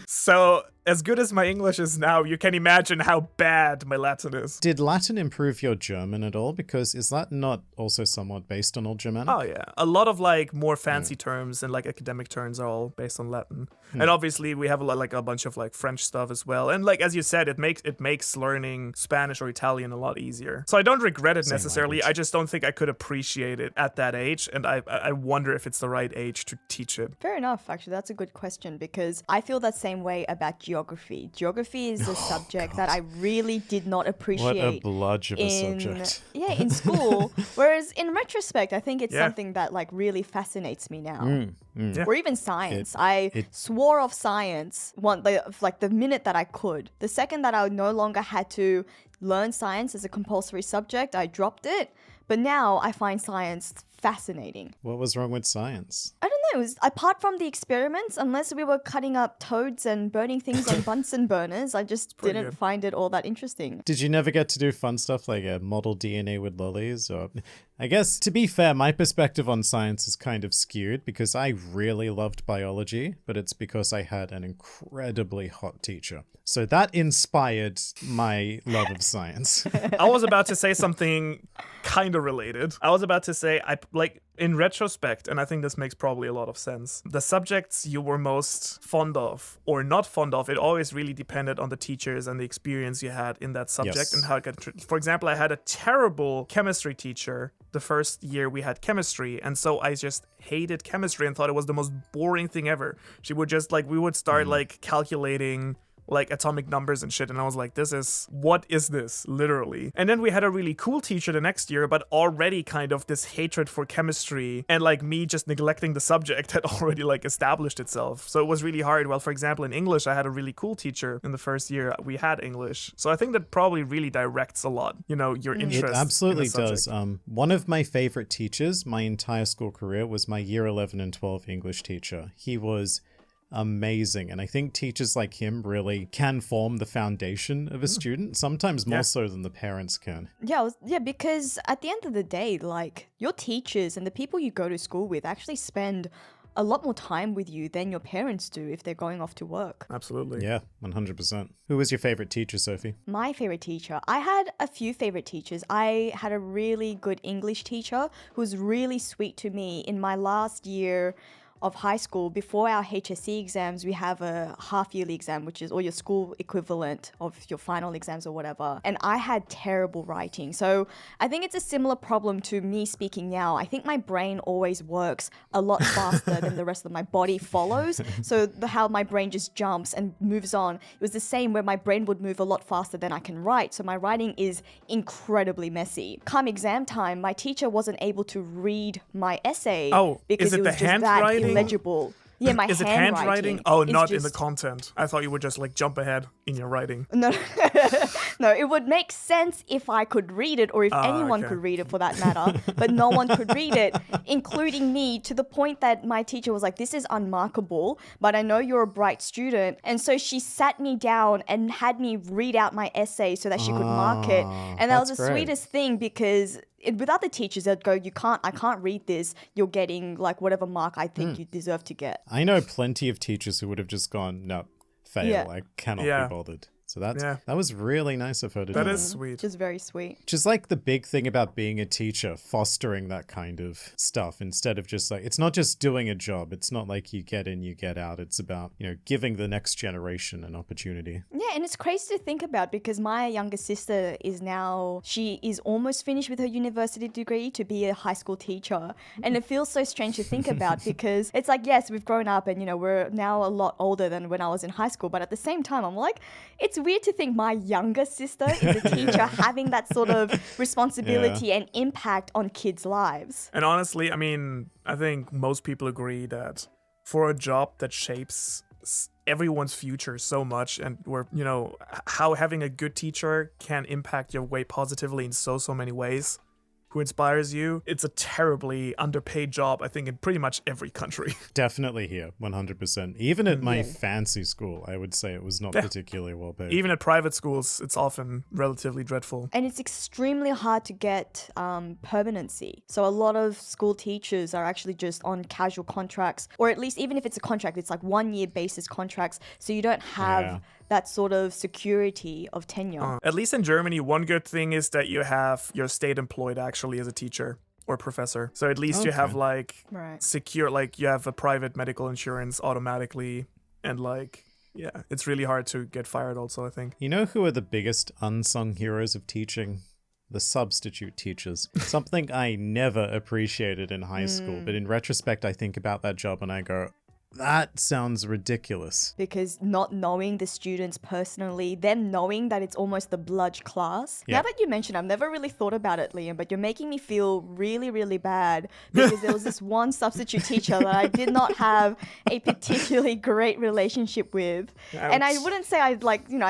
So as good as my English is now, you can imagine how bad my Latin is. Did Latin improve your German at all? Because is that not also somewhat based on Old Germanic? Oh yeah, a lot of like more fancy terms and like academic terms are all based on Latin. And obviously we have a bunch of like French stuff as well. And like as you said, it makes learning Spanish or Italian a lot easier. So I don't regret it necessarily. language. I just don't think I could appreciate it at that age, and I wonder if it's the right age to teach it. Fair enough, actually. That's a good question because I feel that same way about geography. Geography is a subject that I really did not appreciate. What a bludge of a subject. Yeah, in school. Whereas in retrospect, I think it's something that like really fascinates me now. Or even science. I swore off science the minute that I could. The second that I no longer had to learn science as a compulsory subject, I dropped it. But now I find science fascinating. What was wrong with science? I don't know. It was, apart from the experiments, unless we were cutting up toads and burning things on Bunsen burners, I just didn't find it all that interesting. Did you never get to do fun stuff like model DNA with lollies? Or I guess, to be fair, my perspective on science is kind of skewed because I really loved biology, but it's because I had an incredibly hot teacher. So that inspired my love of science. I was about to say something kind of related. I was about to say, in retrospect, and I think this makes probably a lot of sense, the subjects you were most fond of or not fond of, it always really depended on the teachers and the experience you had in that subject and how it got treated. For example, I had a terrible chemistry teacher the first year we had chemistry, and so I just hated chemistry and thought it was the most boring thing ever. She would just we would start calculating like atomic numbers and shit, and I was like, what is this, literally? And then we had a really cool teacher the next year, but already kind of this hatred for chemistry and like me just neglecting the subject had already like established itself. So it was really hard. Well, for example, in English, I had a really cool teacher in the first year we had English. So I think that probably really directs a lot, your interest. It absolutely in the does. subject. One of my favorite teachers my entire school career was my year 11 and 12 English teacher. He was amazing, and I think teachers like him really can form the foundation of a student, sometimes more so than the parents can. Yeah, because at the end of the day, like, your teachers and the people you go to school with actually spend a lot more time with you than your parents do if they're going off to work. Absolutely. Yeah, 100%. Who was your favorite teacher, Sophie? My favorite teacher. I had a few favorite teachers. I had a really good English teacher who was really sweet to me in my last year of high school. Before our HSC exams, we have a half-yearly exam, which is or your school equivalent of your final exams or whatever. And I had terrible writing. So I think it's a similar problem to me speaking now. I think my brain always works a lot faster than the rest of my body follows. So how my brain just jumps and moves on. It was the same where my brain would move a lot faster than I can write. So my writing is incredibly messy. Come exam time, my teacher wasn't able to read my essay because it was just that illegible. Yeah, my Is it handwriting? Oh, not in the content. I thought you would just jump ahead in your writing. No, no, it would make sense if I could read it or if anyone could read it for that matter. But no one could read it, including me, to the point that my teacher was like, this is unmarkable, but I know you're a bright student. And so she sat me down and had me read out my essay so that she could mark it. And that was the sweetest thing because without the teachers, they'd go, I can't read this. You're getting like whatever mark I think you deserve to get. I know plenty of teachers who would have just gone, no, fail. Yeah. I cannot Yeah. be bothered. So that was really nice of her to do. That is sweet. Just very sweet. Just like the big thing about being a teacher, fostering that kind of stuff instead of just like, it's not just doing a job. It's not like you get in, you get out. It's about, giving the next generation an opportunity. Yeah, and it's crazy to think about because my younger sister she is almost finished with her university degree to be a high school teacher. And it feels so strange to think about because it's like, yes, we've grown up and, we're now a lot older than when I was in high school. But at the same time, I'm like, it's weird to think my younger sister is a teacher having that sort of responsibility and impact on kids' lives. And honestly, I mean, I think most people agree that for a job that shapes everyone's future so much and where, how having a good teacher can impact your way positively in so many ways, who inspires you, it's a terribly underpaid job, I think, in pretty much every country. Definitely here, 100%. Even at my fancy school, I would say it was not particularly well paid. Even at private schools, it's often relatively dreadful. And it's extremely hard to get permanency. So a lot of school teachers are actually just on casual contracts, or at least even if it's a contract, it's like 1 year basis contracts. So you don't have that sort of security of tenure. At least in Germany, one good thing is that you're state employed actually as a teacher or professor. So at least you have like secure, like you have a private medical insurance automatically, and like, yeah, it's really hard to get fired also, I think. You know who are the biggest unsung heroes of teaching? The substitute teachers. Something I never appreciated in high school, but in retrospect, I think about that job and I go, that sounds ridiculous. Because not knowing the students personally, them knowing that it's almost the bludge class. Yeah. Now that you mention, I've never really thought about it, Liam, but you're making me feel really, really bad because there was this one substitute teacher that I did not have a particularly great relationship with. Ouch. And I wouldn't say I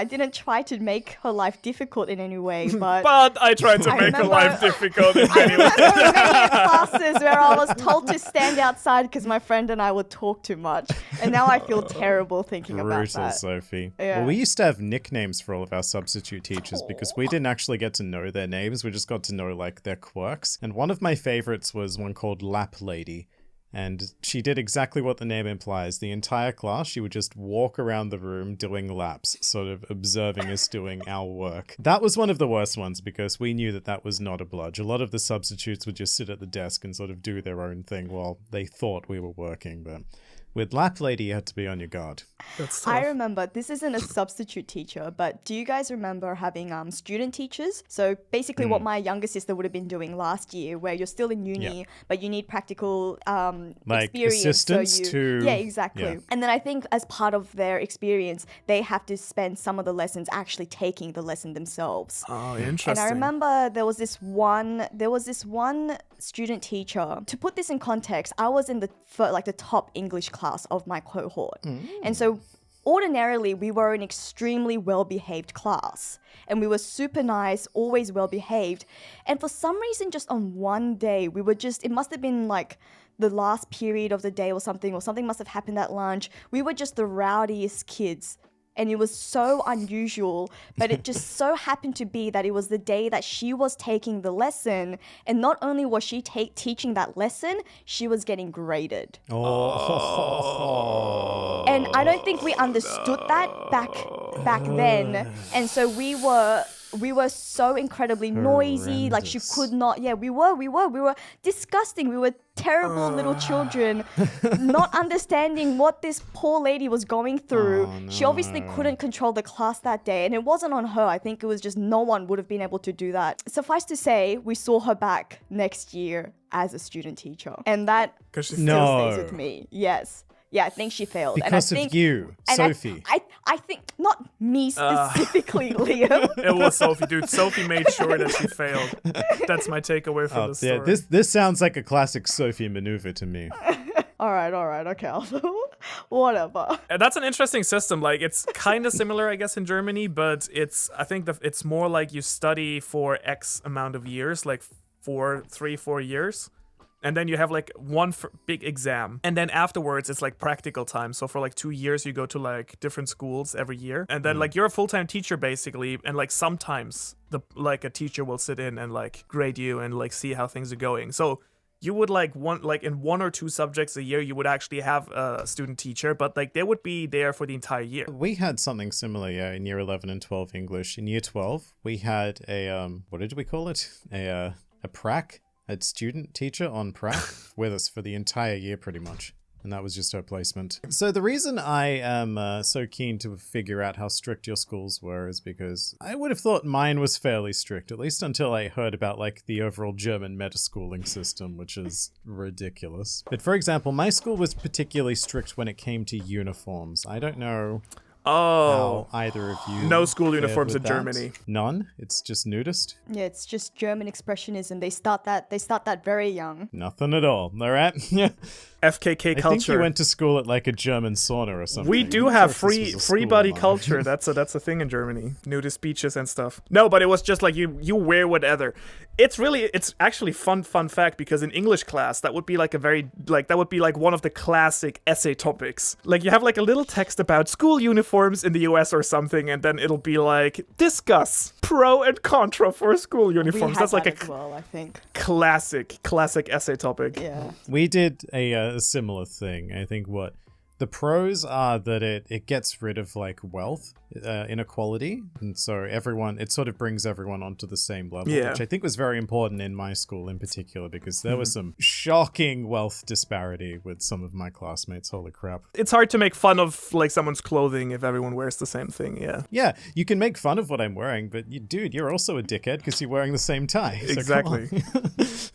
didn't try to make her life difficult in any way, but... But I tried to make her life difficult in many ways. There were many classes where I was told to stand outside because my friend and I would talk too much. And now I feel terrible thinking about Brutal, that. Sophie. Yeah. Well, we used to have nicknames for all of our substitute teachers because we didn't actually get to know their names. We just got to know like their quirks. And one of my favorites was one called Lap Lady. And she did exactly what the name implies. The entire class, she would just walk around the room doing laps, sort of observing us doing our work. That was one of the worst ones because we knew that was not a bludge. A lot of the substitutes would just sit at the desk and sort of do their own thing while they thought we were working. But with Lap Lady, you had to be on your guard. That's tough. I remember, this isn't a substitute teacher, but do you guys remember having student teachers? So basically what my younger sister would have been doing last year, where you're still in uni, but you need practical Like experience. assistance to... Yeah, exactly. Yeah. And then I think as part of their experience, they have to spend some of the lessons actually taking the lesson themselves. Oh, interesting. And I remember there was this one student teacher. To put this in context, I was in the top English class of my cohort. And so ordinarily we were an extremely well-behaved class and we were super nice, always well-behaved. And for some reason, just on one day, it must have been like the last period of the day or something must have happened at lunch. We were just the rowdiest kids. And it was so unusual, but it just so happened to be that it was the day that she was taking the lesson. And not only was she teaching that lesson, she was getting graded. Oh. And I don't think we understood that back then. And so we were so incredibly noisy, like she could not, we were disgusting. We were terrible little children, not understanding what this poor lady was going through. Oh, no. She obviously couldn't control the class that day, and it wasn't on her. I think it was just no one would have been able to do that. Suffice to say, we saw her back next year as a student teacher, and that still stays with me. Yes. Yeah, I think she failed. Because of you, Sophie. I think, not me specifically, Liam. It was Sophie, dude. Sophie made sure that she failed. That's my takeaway from the story. Yeah, this sounds like a classic Sophie maneuver to me. All right, okay. Whatever. And that's an interesting system. Like, it's kind of similar, I guess, in Germany, but I think it's more like you study for X amount of years, like 4 years. And then you have like one big exam. And then afterwards, it's like practical time. So for like 2 years, you go to like different schools every year. And then like you're a full-time teacher basically. And like sometimes a teacher will sit in and like grade you and like see how things are going. So you would in 1 or 2 subjects a year, you would actually have a student teacher, but like they would be there for the entire year. We had something similar, in year 11 and 12 English. In year 12, we had a, what did we call it? A prac, a student teacher on prac with us for the entire year pretty much. And that was just her placement. So the reason I am so keen to figure out how strict your schools were is because I would have thought mine was fairly strict, at least until I heard about like the overall German meta-schooling system, which is ridiculous. But for example, my school was particularly strict when it came to uniforms. I don't know how either of you no school uniforms in Germany. None? It's just nudist? Yeah, it's just German expressionism. They start that very young. Nothing at all. All right? FKK culture. I think you went to school at like a German sauna or something. We do have free body culture. That's a thing in Germany. Nudist beaches and stuff. No, but it was just like you wear whatever. It's actually fun fact, because in English class that would be like one of the classic essay topics. Like you have like a little text about school uniforms in the US or something, and then it'll be like discuss pro and contra for school uniforms. That's like I think. Classic essay topic. Yeah. We did a similar thing. I think what the pros are that it gets rid of like wealth inequality, and so it sort of brings everyone onto the same level, which I think was very important in my school in particular, because there was some shocking wealth disparity with some of my classmates. Holy crap. It's hard to make fun of like someone's clothing if everyone wears the same thing. Yeah, you can make fun of what I'm wearing, but you're also a dickhead because you're wearing the same tie. So exactly.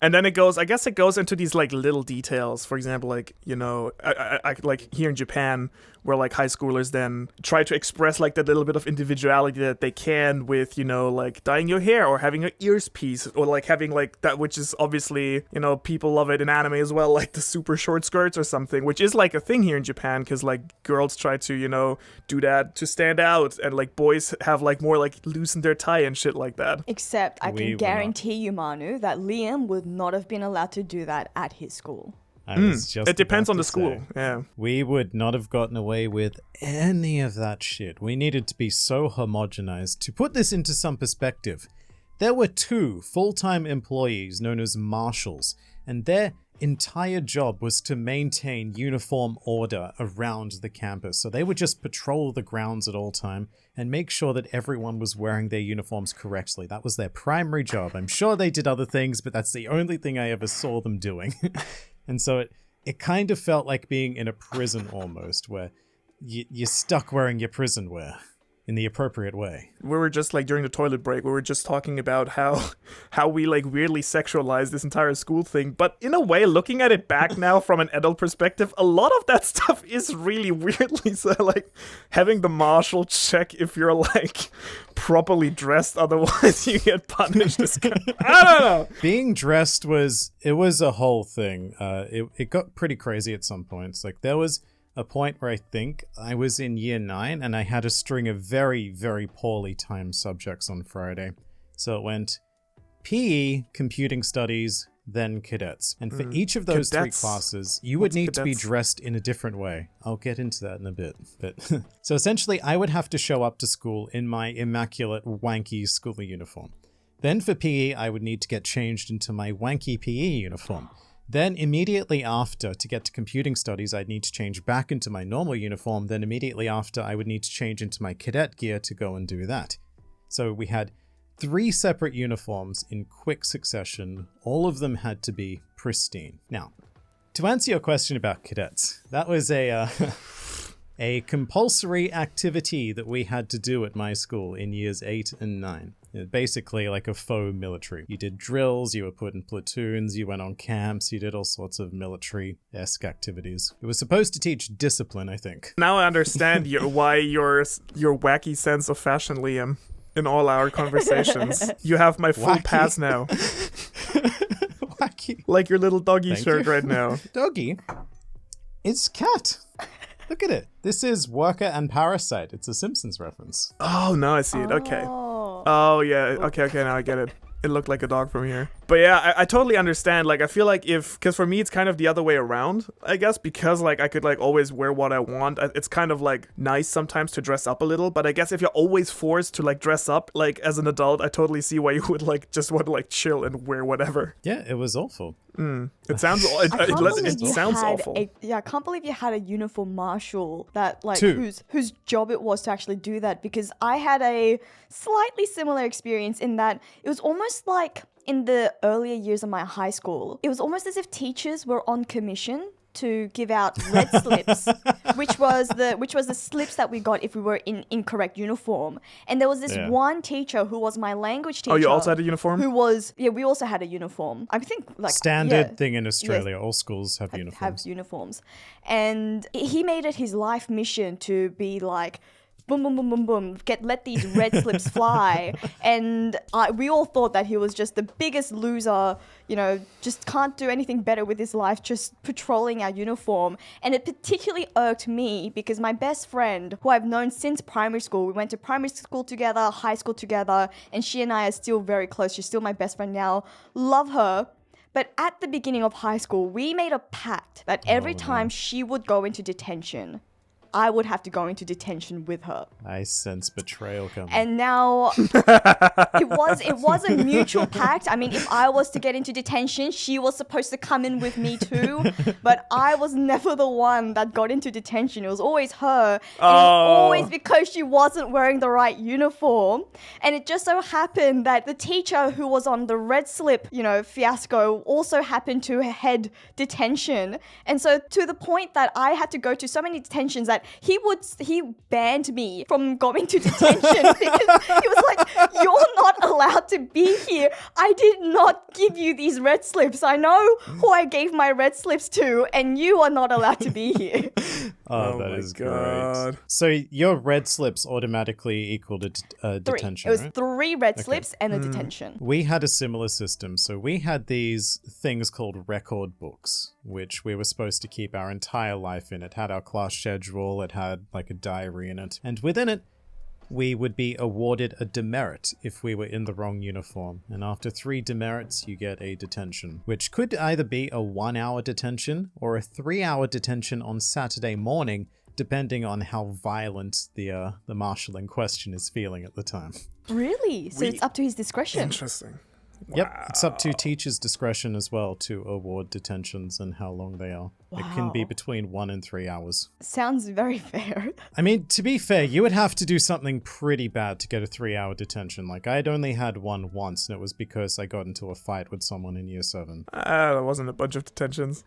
And then it goes into these like little details. For example, like, I like here in Japan, where like high schoolers then try to express like that little bit of individuality that they can with, like dyeing your hair or having your ears pieced, or like having like that, which is obviously, people love it in anime as well, like the super short skirts or something, which is like a thing here in Japan, because like girls try to, do that to stand out, and like boys have like more like loosen their tie and shit like that. Except I can guarantee you, Manu, that Liam would not have been allowed to do that at his school. It depends on the school. Yeah. We would not have gotten away with any of that shit. We needed to be so homogenized. To put this into some perspective, there were 2 full-time employees known as marshals, and their entire job was to maintain uniform order around the campus. So they would just patrol the grounds at all time and make sure that everyone was wearing their uniforms correctly. That was their primary job. I'm sure they did other things, but that's the only thing I ever saw them doing. And so it kind of felt like being in a prison almost, where you're stuck wearing your prison wear in the appropriate way. We were just like during the toilet break, we were just talking about how we like weirdly sexualized this entire school thing. But in a way, looking at it back now from an adult perspective, a lot of that stuff is really weirdly so, like having the marshal check if you're like properly dressed, otherwise you get punished. I don't know. Being dressed was a whole thing. It got pretty crazy at some points. Like there was a point where I think I was in year 9 and I had a string of very, very poorly timed subjects on Friday. So it went PE, computing studies, then cadets. And for each of those 3 classes, you would need to be dressed in a different way. I'll get into that in a bit. But so essentially, I would have to show up to school in my immaculate, wanky school uniform. Then for PE, I would need to get changed into my wanky PE uniform. Then immediately after, to get to computing studies, I'd need to change back into my normal uniform. Then immediately after, I would need to change into my cadet gear to go and do that. So we had 3 separate uniforms in quick succession. All of them had to be pristine. Now, to answer your question about cadets, that was a compulsory activity that we had to do at my school in years 8 and 9. Basically like a faux military. You did drills, you were put in platoons, you went on camps, you did all sorts of military-esque activities. It was supposed to teach discipline, I think. Now I understand why your wacky sense of fashion, Liam, in all our conversations. You have my full pass now. Wacky. Like your little doggy shirt right now. Doggy? It's cat. Look at it. This is Worker and Parasite. It's a Simpsons reference. Oh, now I see it. Okay. Oh, yeah. Okay, now I get it. It looked like a dog from here. But yeah, I totally understand. Like, I feel like because for me, it's kind of the other way around, I guess, because like I could like always wear what I want. It's kind of like nice sometimes to dress up a little. But I guess if you're always forced to like dress up, like as an adult, I totally see why you would like just want to like chill and wear whatever. Yeah, it was awful. It sounds it sounds awful. I can't believe you had a uniform marshal that like Two. whose job it was to actually do that, because I had a slightly similar experience in that it was almost like in the earlier years of my high school, it was almost as if teachers were on commission to give out red slips, which was the slips that we got if we were in incorrect uniform. And there was this one teacher who was my language teacher. Oh, you also had a uniform? We also had a uniform. I think like Standard thing in Australia. All schools have uniforms. And he made it his life mission to be like, boom, boom, boom, boom, boom, let these red slips fly. And we all thought that he was just the biggest loser, just can't do anything better with his life, just patrolling our uniform. And it particularly irked me because my best friend, who I've known since primary school, we went to primary school together, high school together, and she and I are still very close. She's still my best friend now. Love her. But at the beginning of high school, we made a pact that every time she would go into detention, I would have to go into detention with her. I sense betrayal coming. And now it was a mutual pact. I mean, if I was to get into detention, she was supposed to come in with me too. But I was never the one that got into detention. It was always her. And it was always because she wasn't wearing the right uniform. And it just so happened that the teacher who was on the red slip, fiasco also happened to head detention. And so to the point that I had to go to so many detentions that he banned me from going to detention because he was like, you're not allowed to be here. I did not give you these red slips. I know who I gave my red slips to, and you are not allowed to be here. That is great. So your red slips automatically equal to detention, It was right? 3 red slips and a detention. We had a similar system. So we had these things called record books, which we were supposed to keep our entire life in. It had our class schedule. It had like a diary in it. And within it, we would be awarded a demerit if we were in the wrong uniform. And after 3 demerits, you get a detention, which could either be a 1-hour detention or a 3-hour detention on Saturday morning, depending on how violent the marshal in question is feeling at the time. Really? So it's up to his discretion. Interesting. Yep, it's up to teachers' discretion as well to award detentions and how long they are. It can be between 1 and 3 hours. Sounds very fair. I mean, to be fair, you would have to do something pretty bad to get a 3-hour detention. Like, I'd only had one once, and it was because I got into a fight with someone in year 7. That wasn't a bunch of detentions.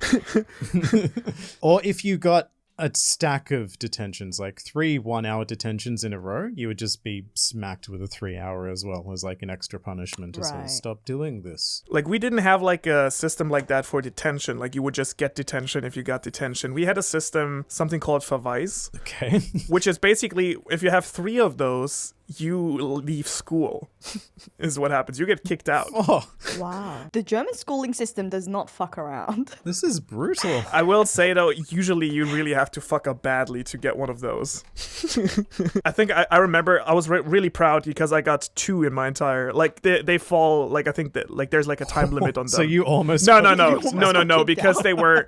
Or if you got a stack of detentions, like 3 1-hour detentions in a row, you would just be smacked with a 3-hour as well as like an extra punishment to say, stop doing this. Like, we didn't have like a system like that for detention. Like, you would just get detention if you got detention. We had a system, something called verweis. Okay. Which is basically, if you have 3 of those, you leave school, is what happens. You get kicked out. Oh, Wow. The German schooling system does not fuck around. this is brutal. I will say, though, usually you really have to fuck up badly to get one of those. I think I remember I was really proud because I got 2 in my entire, like, they fall, like, I think that, like, there's like a time limit on them. So you almost... No, because they were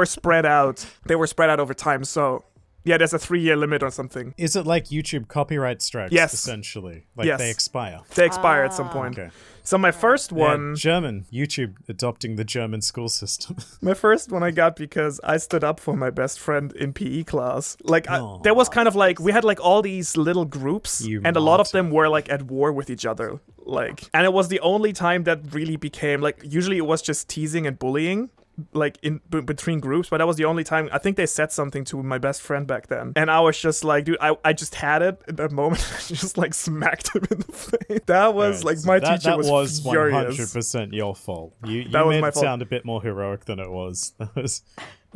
spread out. They were spread out over time, so... Yeah, there's a 3-year limit or something. Is it like YouTube copyright strikes, Yes. essentially? Like Yes. they expire? They expire at some point. Okay. So my first one... Yeah, German. YouTube adopting the German school system. My first one I got because I stood up for my best friend in PE class. Like, there was kind of like, we had like all these little groups, and a lot of them were like at war with each other. Like, and it was the only time that really became, like, usually it was just teasing and bullying, like in between groups, but that was the only time. I think they said something to my best friend back then, and I was just like, dude, I just had it in that moment. I just like smacked him in the face. That was like, my teacher was furious. 100% your fault. You That was made my it fault. sound a bit more heroic than it was. That was...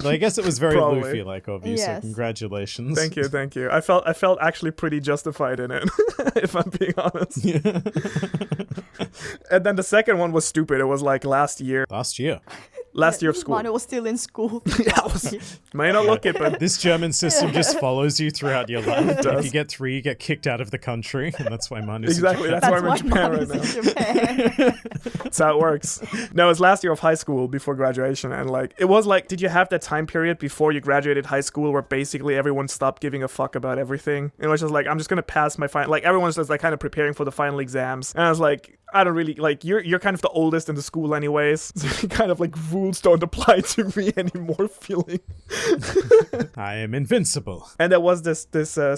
I guess it was very Probably. Luffy-like of you, so Yes. congratulations. Thank you. I felt actually pretty justified in it, if I'm being honest. And then the second one was stupid. It was like last year. Last year. Last year of school. Manu was still in school. May not look it, but This German system just follows you throughout your life. If you get 3, you get kicked out of the country, and that's why Manu's exactly. in Japan. That's why I'm in Japan right Manu's now. in Japan. That's how it works. No, it was last year of high school before graduation, and like it was like, did you have that time period before you graduated high school where basically everyone stopped giving a fuck about everything? It was just like, I'm just gonna pass my final. Like everyone's just like kind of preparing for the final exams, and I was like, I don't really like you're kind of the oldest in the school anyways, so kind of like rules don't apply to me anymore feeling. I am invincible. And there was this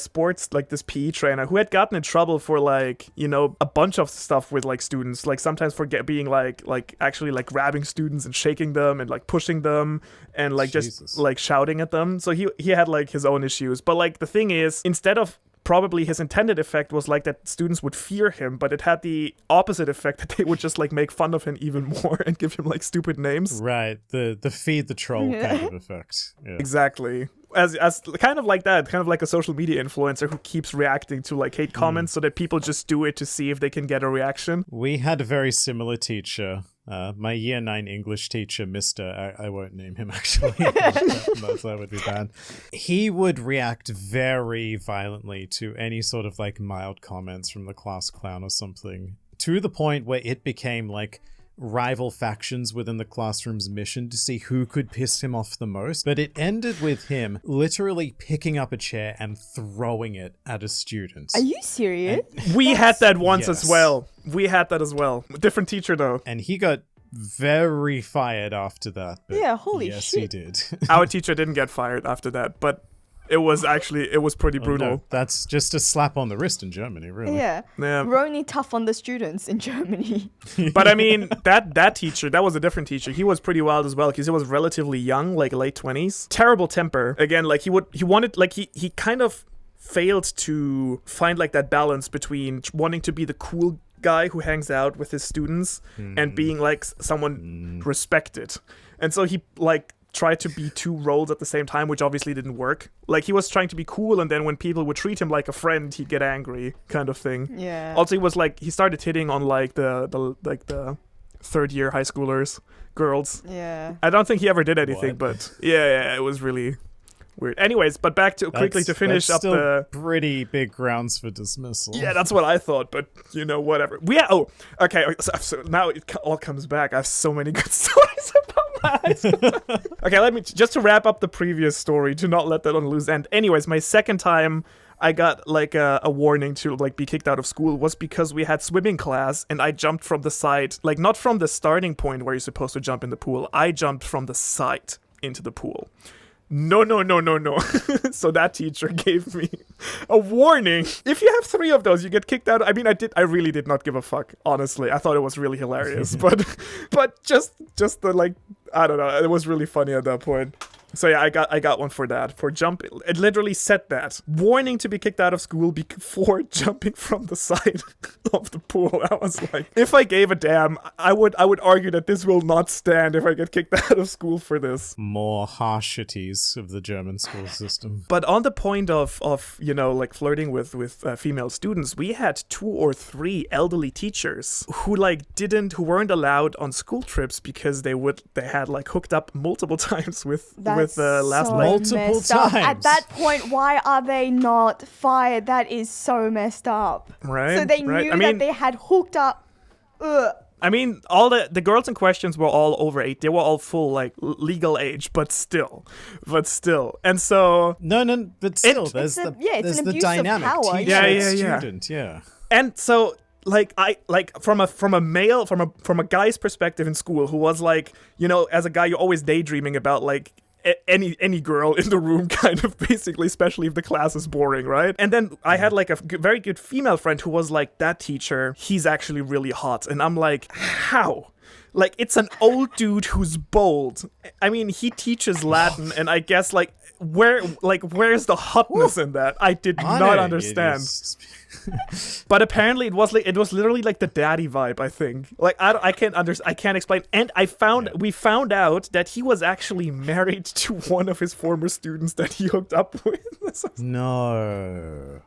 sports, like this PE trainer who had gotten in trouble for like, you know, a bunch of stuff with like students, like sometimes for being like actually like grabbing students and shaking them and like pushing them and like Jesus. just like shouting at them. So he had like his own issues. But like the thing is, instead of probably his intended effect was like that students would fear him, but it had the opposite effect that they would just like make fun of him even more and give him like stupid names. Right, the feed the troll kind of effect. Yeah. Exactly. As kind of like that, kind of like a social media influencer who keeps reacting to like hate comments so that people just do it to see if they can get a reaction. We had a very similar teacher. My year 9 English teacher, Mr. I won't name him actually. that would be bad. He would react very violently to any sort of like mild comments from the class clown or something, to the point where it became like rival factions within the classroom's mission to see who could piss him off the most. But it ended with him literally picking up a chair and throwing it at a student. Are you serious? We had that once Yes. as well. We had that as well. Different teacher though. And he got very fired after that. But Yeah, holy yes, shit. he did. Our teacher didn't get fired after that, but it was pretty brutal. No, that's just a slap on the wrist in Germany, really. Yeah. Yeah. We're only tough on the students in Germany. But I mean, that teacher, that was a different teacher. He was pretty wild as well because he was relatively young, like late 20s. Terrible temper. Again, like he kind of failed to find like that balance between wanting to be the cool guy who hangs out with his students and being like someone respected. And so he like tried to be 2 roles at the same time, which obviously didn't work. Like he was trying to be cool, and then when people would treat him like a friend, he'd get angry, kind of thing. Yeah. Also, he was like, he started hitting on like the third year high schoolers, girls. Yeah. I don't think he ever did anything, What? but yeah, it was really weird. Anyways, but back to quickly to finish that's up still the. pretty big grounds for dismissal. Yeah, that's what I thought, but you know, whatever. Okay. So now it all comes back. I have so many good stories about my high school. Okay, let me just to wrap up the previous story to not let that on loose end. Anyways, my second time I got like a warning to like be kicked out of school was because we had swimming class and I jumped from the side, like not from the starting point where you're supposed to jump in the pool. I jumped from the side into the pool. No. So that teacher gave me a warning. If you have 3 of those, you get kicked out. I mean, I really did not give a fuck, honestly. I thought it was really hilarious. but just the like, I don't know. It was really funny at that point. So yeah, I got one for that. For jumping. It literally said that. Warning to be kicked out of school before jumping from the side of the pool. I was like, if I gave a damn, I would argue that this will not stand if I get kicked out of school for this. More harshities of the German school system. But on the point of you know, like flirting with female students, we had 2 or 3 elderly teachers who who weren't allowed on school trips because they had like hooked up multiple times with last so night. Multiple messed up. At times. that point, why are they not fired? That is so messed up. Right, So they right. knew I mean- that they had hooked up. Ugh. I mean, all the girls in questions were all over 8. They were all full, like, legal age, but still. And so... No, but still, It's there's an the abuse of dynamic. power, Teacher yeah. and Yeah, yeah. student, yeah. And so... from a guy's perspective in school who was like, you know, as a guy, you're always daydreaming about like any girl in the room, kind of basically, especially if the class is boring, right? And then I had like a very good female friend who was like, that teacher, he's actually really hot. And I'm like, how? Like, it's an old dude who's bold. I mean, he teaches Latin, and I guess where's the hotness in that? I did not understand. But apparently it was literally like the daddy vibe, I think. Like I can't explain. And we found out that he was actually married to one of his former students that he hooked up with. No.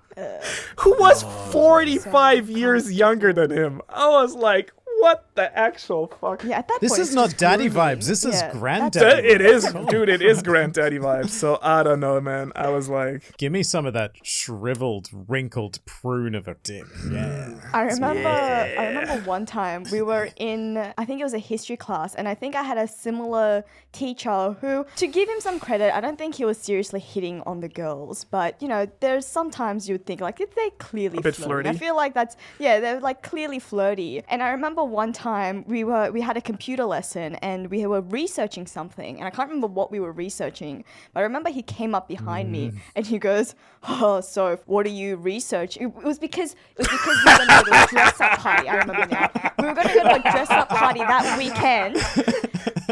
Who was 45 years younger than him. I was like, What the actual fuck? Yeah, at that This point, is it's not just daddy grooming. vibes. This is Yeah, granddaddy. It is, vibes. dude. It is granddaddy vibes. So I don't know, man. I was like, Give me some of that shriveled, wrinkled prune of a dick. Yeah. I remember one time we were in, I think it was a history class, and I think I had a similar teacher who, to give him some credit, I don't think he was seriously hitting on the girls, but you know, there's sometimes you'd think like, they're clearly bit flirting. flirty. I feel like they're like clearly flirty. And I remember one time we had a computer lesson and we were researching something, and I can't remember what we were researching, but I remember he came up behind me and he goes, "Oh, so what are you researching?" It was because we were going to go to a dress-up party. I remember now. We were going to go to a dress-up party that weekend.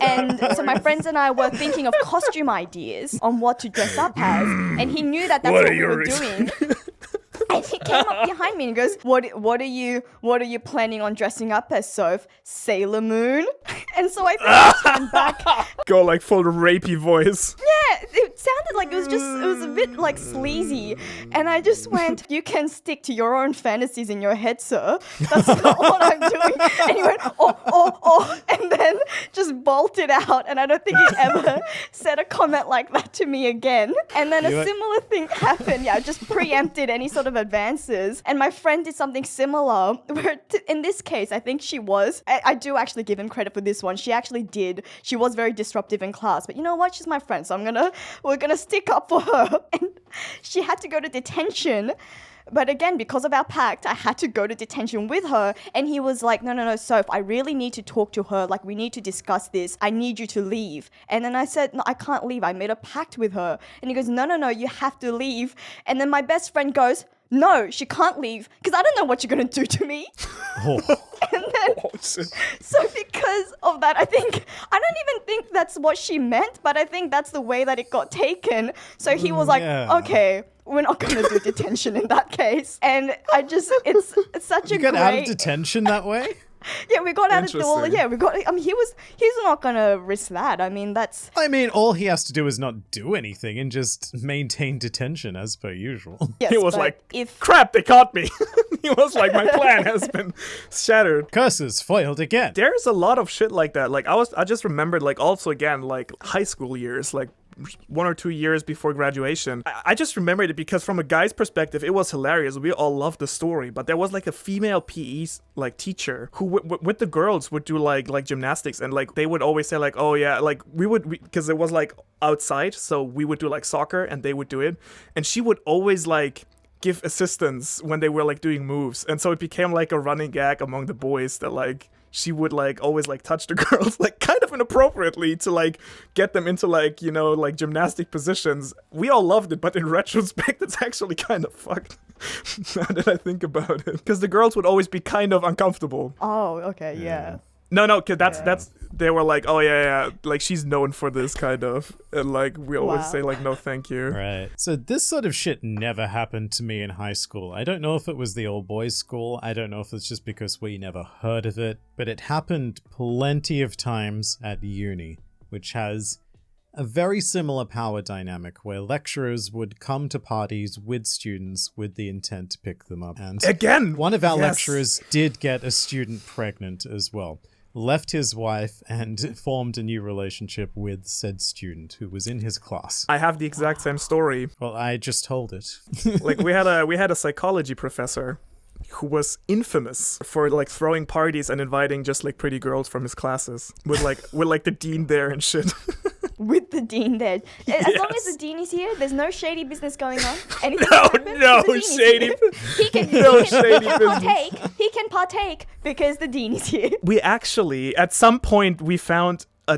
And so my friends and I were thinking of costume ideas on what to dress up as, and he knew that that's what we were doing. And he came up behind me and goes, "What are you planning on dressing up as, Soph? Sailor Moon?" And so I think I turned back. go like full rapey voice. Yeah, it sounded like it was a bit like sleazy. And I just went, "You can stick to your own fantasies in your head, sir. That's not what I'm doing." And he went, oh, and then just bolted out. And I don't think he ever said a comment like that to me again. And then a similar thing happened. Yeah, I just preempted any sort of advances. And my friend did something similar, where in this case, I think she was, I do actually give him credit for this one. She actually did. She was very disruptive in class. But you know what? She's my friend, so we're gonna stick up for her. And she had to go to detention. But again, because of our pact, I had to go to detention with her. And he was like, no, Soph, I really need to talk to her. Like, we need to discuss this. I need you to leave. And then I said, "No, I can't leave. I made a pact with her." And he goes, no, you have to leave. And then my best friend goes, "No, she can't leave because I don't know what you're going to do to me." Oh. And then, so because of that, I don't even think that's what she meant, but I think that's the way that it got taken. So he was like, "Okay, we're not going to do detention in that case." And it's such a You get great... out of detention that way? Yeah, we got out of the... Well, Interesting. yeah, we got... I mean, he's not going to risk that. I mean, that's... I mean, all he has to do is not do anything and just maintain detention as per usual. Yes, He was but like, if... "Crap, they caught me." He was like, "My plan has been shattered." Curses foiled again. There's a lot of shit like that. Like I just remembered, like, also again, like high school years, like 1 or 2 years before graduation. I just remembered it because from a guy's perspective, it was hilarious. We all loved the story, but there was like a female PE like teacher who with the girls would do like gymnastics, and like they would always say like, "Oh yeah," like because it was like outside, so we would do like soccer and they would do it, and she would always like give assistance when they were like doing moves, and so it became like a running gag among the boys that like she would like always like touch the girls like kind of inappropriately to like get them into like, you know, like gymnastic positions. We all loved it, but in retrospect it's actually kind of fucked now that I think about it, because the girls would always be kind of uncomfortable. Oh, okay, yeah. No, because that's they were like, "Oh yeah, like she's known for this kind of," and like we always say like, "No, thank you." Right. So this sort of shit never happened to me in high school. I don't know if it was the old boys' school. I don't know if it's just because we never heard of it, but it happened plenty of times at uni, which has a very similar power dynamic where lecturers would come to parties with students with the intent to pick them up. And Again, one of our yes. lecturers did get a student pregnant as well. Left his wife and formed a new relationship with said student who was in his class. I have the exact same story. Well, I just told it. Like we had a psychology professor who was infamous for like throwing parties and inviting just like pretty girls from his classes with like the dean there and shit. With the dean there. As long as the dean is here, there's no shady business going on. Anything No, happens, no the dean is shady here. He can shady partake. He can partake because the dean is here. We actually, at some point, we found a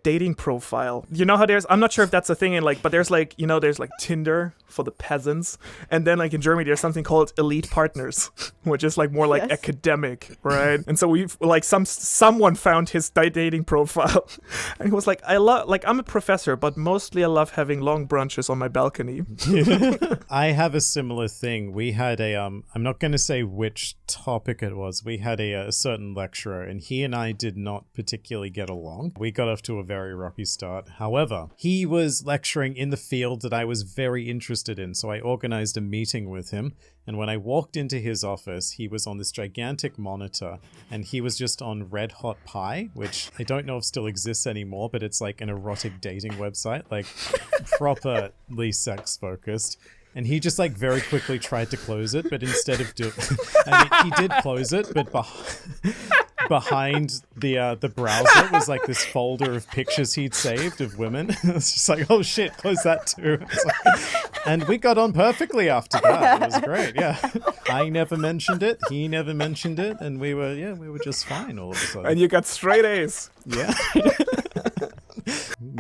dating profile. You know how I'm not sure if that's a thing in like, but there's like, you know, there's like Tinder for the peasants, and then like in Germany there's something called elite partners, which is like more like academic, right? And so we've like someone found his dating profile, and he was like, I'm a professor, but mostly I love having long brunches on my balcony. I have a similar thing. We had I'm not going to say which topic it was. We had a certain lecturer, and he and I did not particularly get along. We got off to a very rocky start. However, he was lecturing in the field that I was very interested in, so I organized a meeting with him. And when I walked into his office, he was on this gigantic monitor, and he was just on Red Hot Pie, which I don't know if still exists anymore, but it's like an erotic dating website, like properly sex focused. And he just like very quickly tried to close it, but instead of he did close it, but behind the browser was like this folder of pictures he'd saved of women. It's just like, oh shit, close that too. And we got on perfectly after that. It was great, yeah. I never mentioned it, he never mentioned it, and we were just fine all of a sudden. And you got straight A's. Yeah.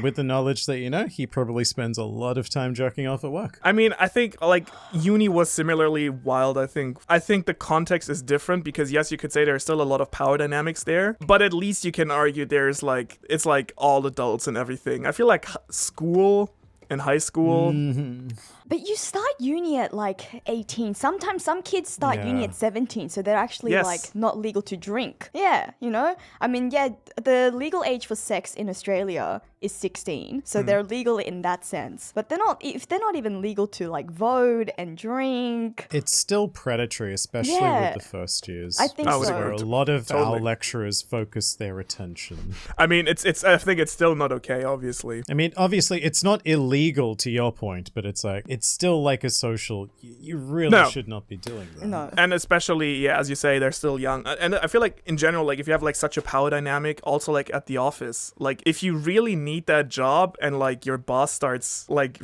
With the knowledge that, he probably spends a lot of time jerking off at work. I mean, I think, like, uni was similarly wild, I think. I think the context is different because, yes, you could say there's still a lot of power dynamics there, but at least you can argue there's, like, it's, like, all adults and everything. I feel like school and high school... Mm-hmm. But you start uni at like 18. Sometimes some kids start uni at 17, so they're actually like not legal to drink. Yeah, I mean, the legal age for sex in Australia is 16, so they're legal in that sense. But if they're not even legal to like vote and drink. It's still predatory, especially with the first years. I think so. Where a lot of our lecturers focus their attention. I mean, I think it's still not okay, obviously. I mean, obviously, it's not illegal to your point, but it's like, it's still like a social, you really should not be doing that. No. And especially, as you say, they're still young. And I feel like in general, like if you have like such a power dynamic, also like at the office, like if you really need that job and like your boss starts like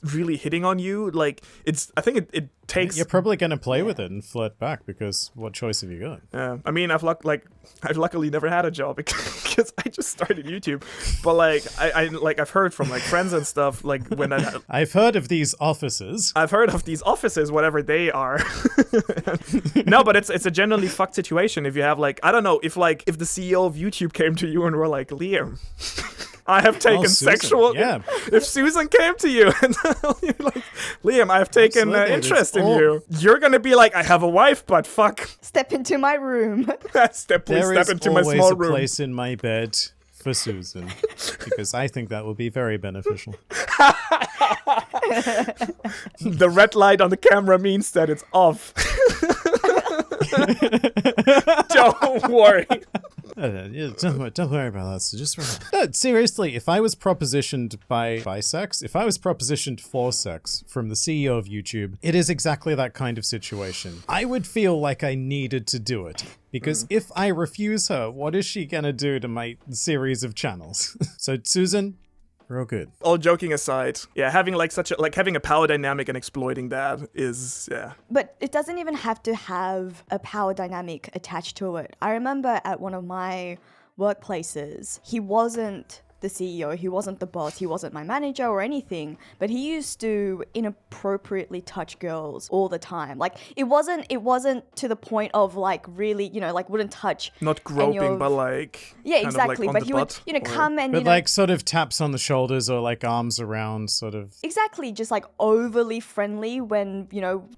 really hitting on you, like I think it takes... You're probably going to play with it and flirt back because what choice have you got? Yeah. I mean, I've luckily never had a job because I just started YouTube. But like I've heard from like friends and stuff, like when I've heard of these offices. I've heard of these offices, whatever they are. No, but it's a generally fucked situation if you have like, I don't know, if the CEO of YouTube came to you and were like, Liam, I have taken sexual... Yeah. If Susan came to you and you're like, Liam, I have taken interest in you, you're going to be like, I have a wife, but fuck. Step into my room. Step into my small room. There is always a place in my bed for Susan, because I think that will be very beneficial. The red light on the camera means that it's off. Don't worry. Don't worry about that. So just relax. No, seriously, if I was propositioned by sex, if I was propositioned for sex from the CEO of YouTube, it is exactly that kind of situation. I would feel like I needed to do it. Because if I refuse her, what is she gonna do to my series of channels? So, Susan, real good. All joking aside, having having a power dynamic and exploiting that is, But it doesn't even have to have a power dynamic attached to it. I remember at one of my workplaces, he wasn't the CEO, he wasn't the boss, he wasn't my manager or anything, but he used to inappropriately touch girls all the time. Like it wasn't to the point of like really, like wouldn't touch. Not groping, but like exactly. But he would, come and like sort of taps on the shoulders or like arms around, sort of. Exactly, just like overly friendly when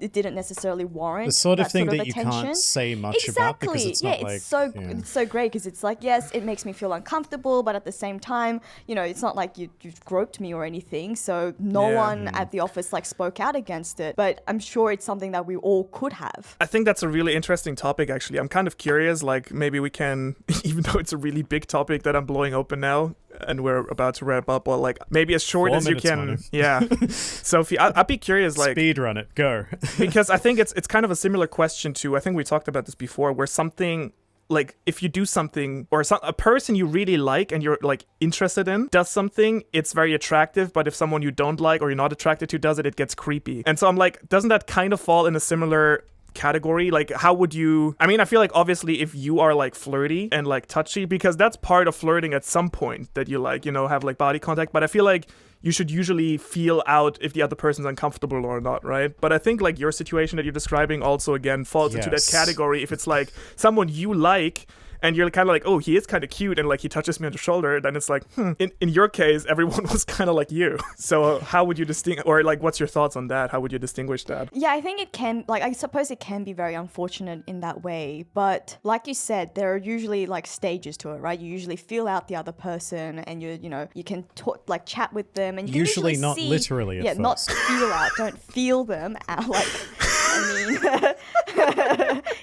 it didn't necessarily warrant the sort of that thing sort of that attention. you can't say much about because it's not like. It's so great because it's like, yes, it makes me feel uncomfortable, but at the same time, it's not like you've groped me or anything, so no one at the office like spoke out against it, but I'm sure it's something that we all could have. I think that's a really interesting topic, actually. I'm kind of curious, like maybe we can, even though it's a really big topic that I'm blowing open now and we're about to wrap up, but like maybe as short 4 as you minutes, can. Manu. Yeah. Sophie, I'd be curious, like speed run it, go. Because I think it's kind of a similar question to, I think we talked about this before, where something like if you do something or a person you really like and you're like interested in does something, it's very attractive, but if someone you don't like or you're not attracted to does it, it gets creepy. And so I'm like, doesn't that kind of fall in a similar category? Like how would you, I mean, I feel like obviously if you are like flirty and like touchy, because that's part of flirting at some point, that you like, have like body contact, but I feel like you should usually feel out if the other person's uncomfortable or not, right? But I think like your situation that you're describing also again falls into that category. If it's like someone you like and you're kind of like, oh, he is kind of cute, and like he touches me on the shoulder, then it's like, in your case, everyone was kind of like you. So how would you distinguish, or like, what's your thoughts on that? How would you distinguish that? Yeah, I think it can, like, I suppose it can be very unfortunate in that way. But like you said, there are usually like stages to it, right? You usually feel out the other person, and you can talk, like chat with them, and you Usually can not see, literally at yeah, first. not feel out, don't feel them out, like, I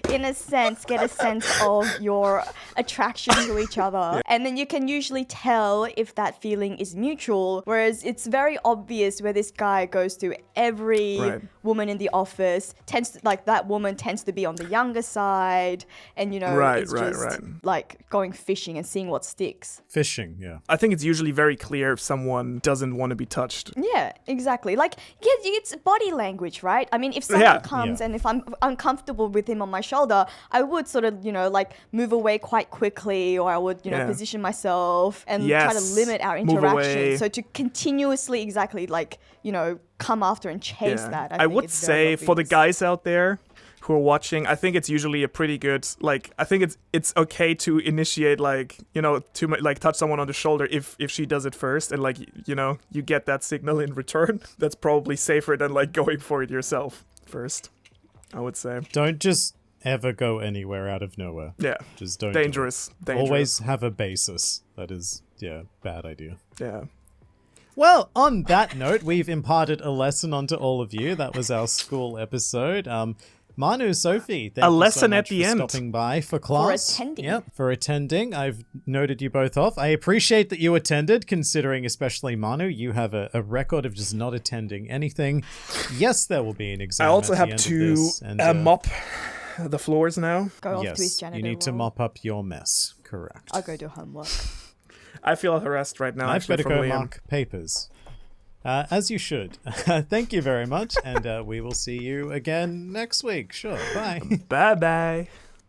mean, in a sense, get a sense of your attraction to each other. And then you can usually tell if that feeling is mutual, whereas it's very obvious where this guy goes to every woman in the office, that woman tends to be on the younger side, and it's just like going fishing and seeing what sticks. Fishing, yeah. I think it's usually very clear if someone doesn't want to be touched. Yeah, exactly. Like, yeah, it's body language, right? I mean, if someone comes and if I'm uncomfortable with him on my shoulder, I would sort of, like move away quite quickly, or I would, position myself and try to limit our interaction. So to continuously, come after and chase that. I would say for the guys out there who are watching, I think it's usually a pretty good, like, I think it's okay to initiate, like, to like touch someone on the shoulder if she does it first, and like, you get that signal in return. That's probably safer than like going for it yourself first, I would say. Don't just ever go anywhere out of nowhere. Yeah. Just don't. Dangerous. Always have a basis. That is, bad idea. Yeah. Well, on that note, we've imparted a lesson onto all of you. That was our school episode. Manu, Sophie, thank you so much for stopping by for class. For attending. Yep, for attending. I've noted you both off. I appreciate that you attended, considering especially Manu, you have a record of just not attending anything. Yes, there will be an exam. I also at the have end to of this, mop the floors now. Go off to his janitor you need to role. mop up your mess. Correct. I'll go do homework. I feel harassed right now. I've got to go Liam. mark papers. As you should. Thank you very much, and we will see you again next week. Sure. Bye. Bye-bye.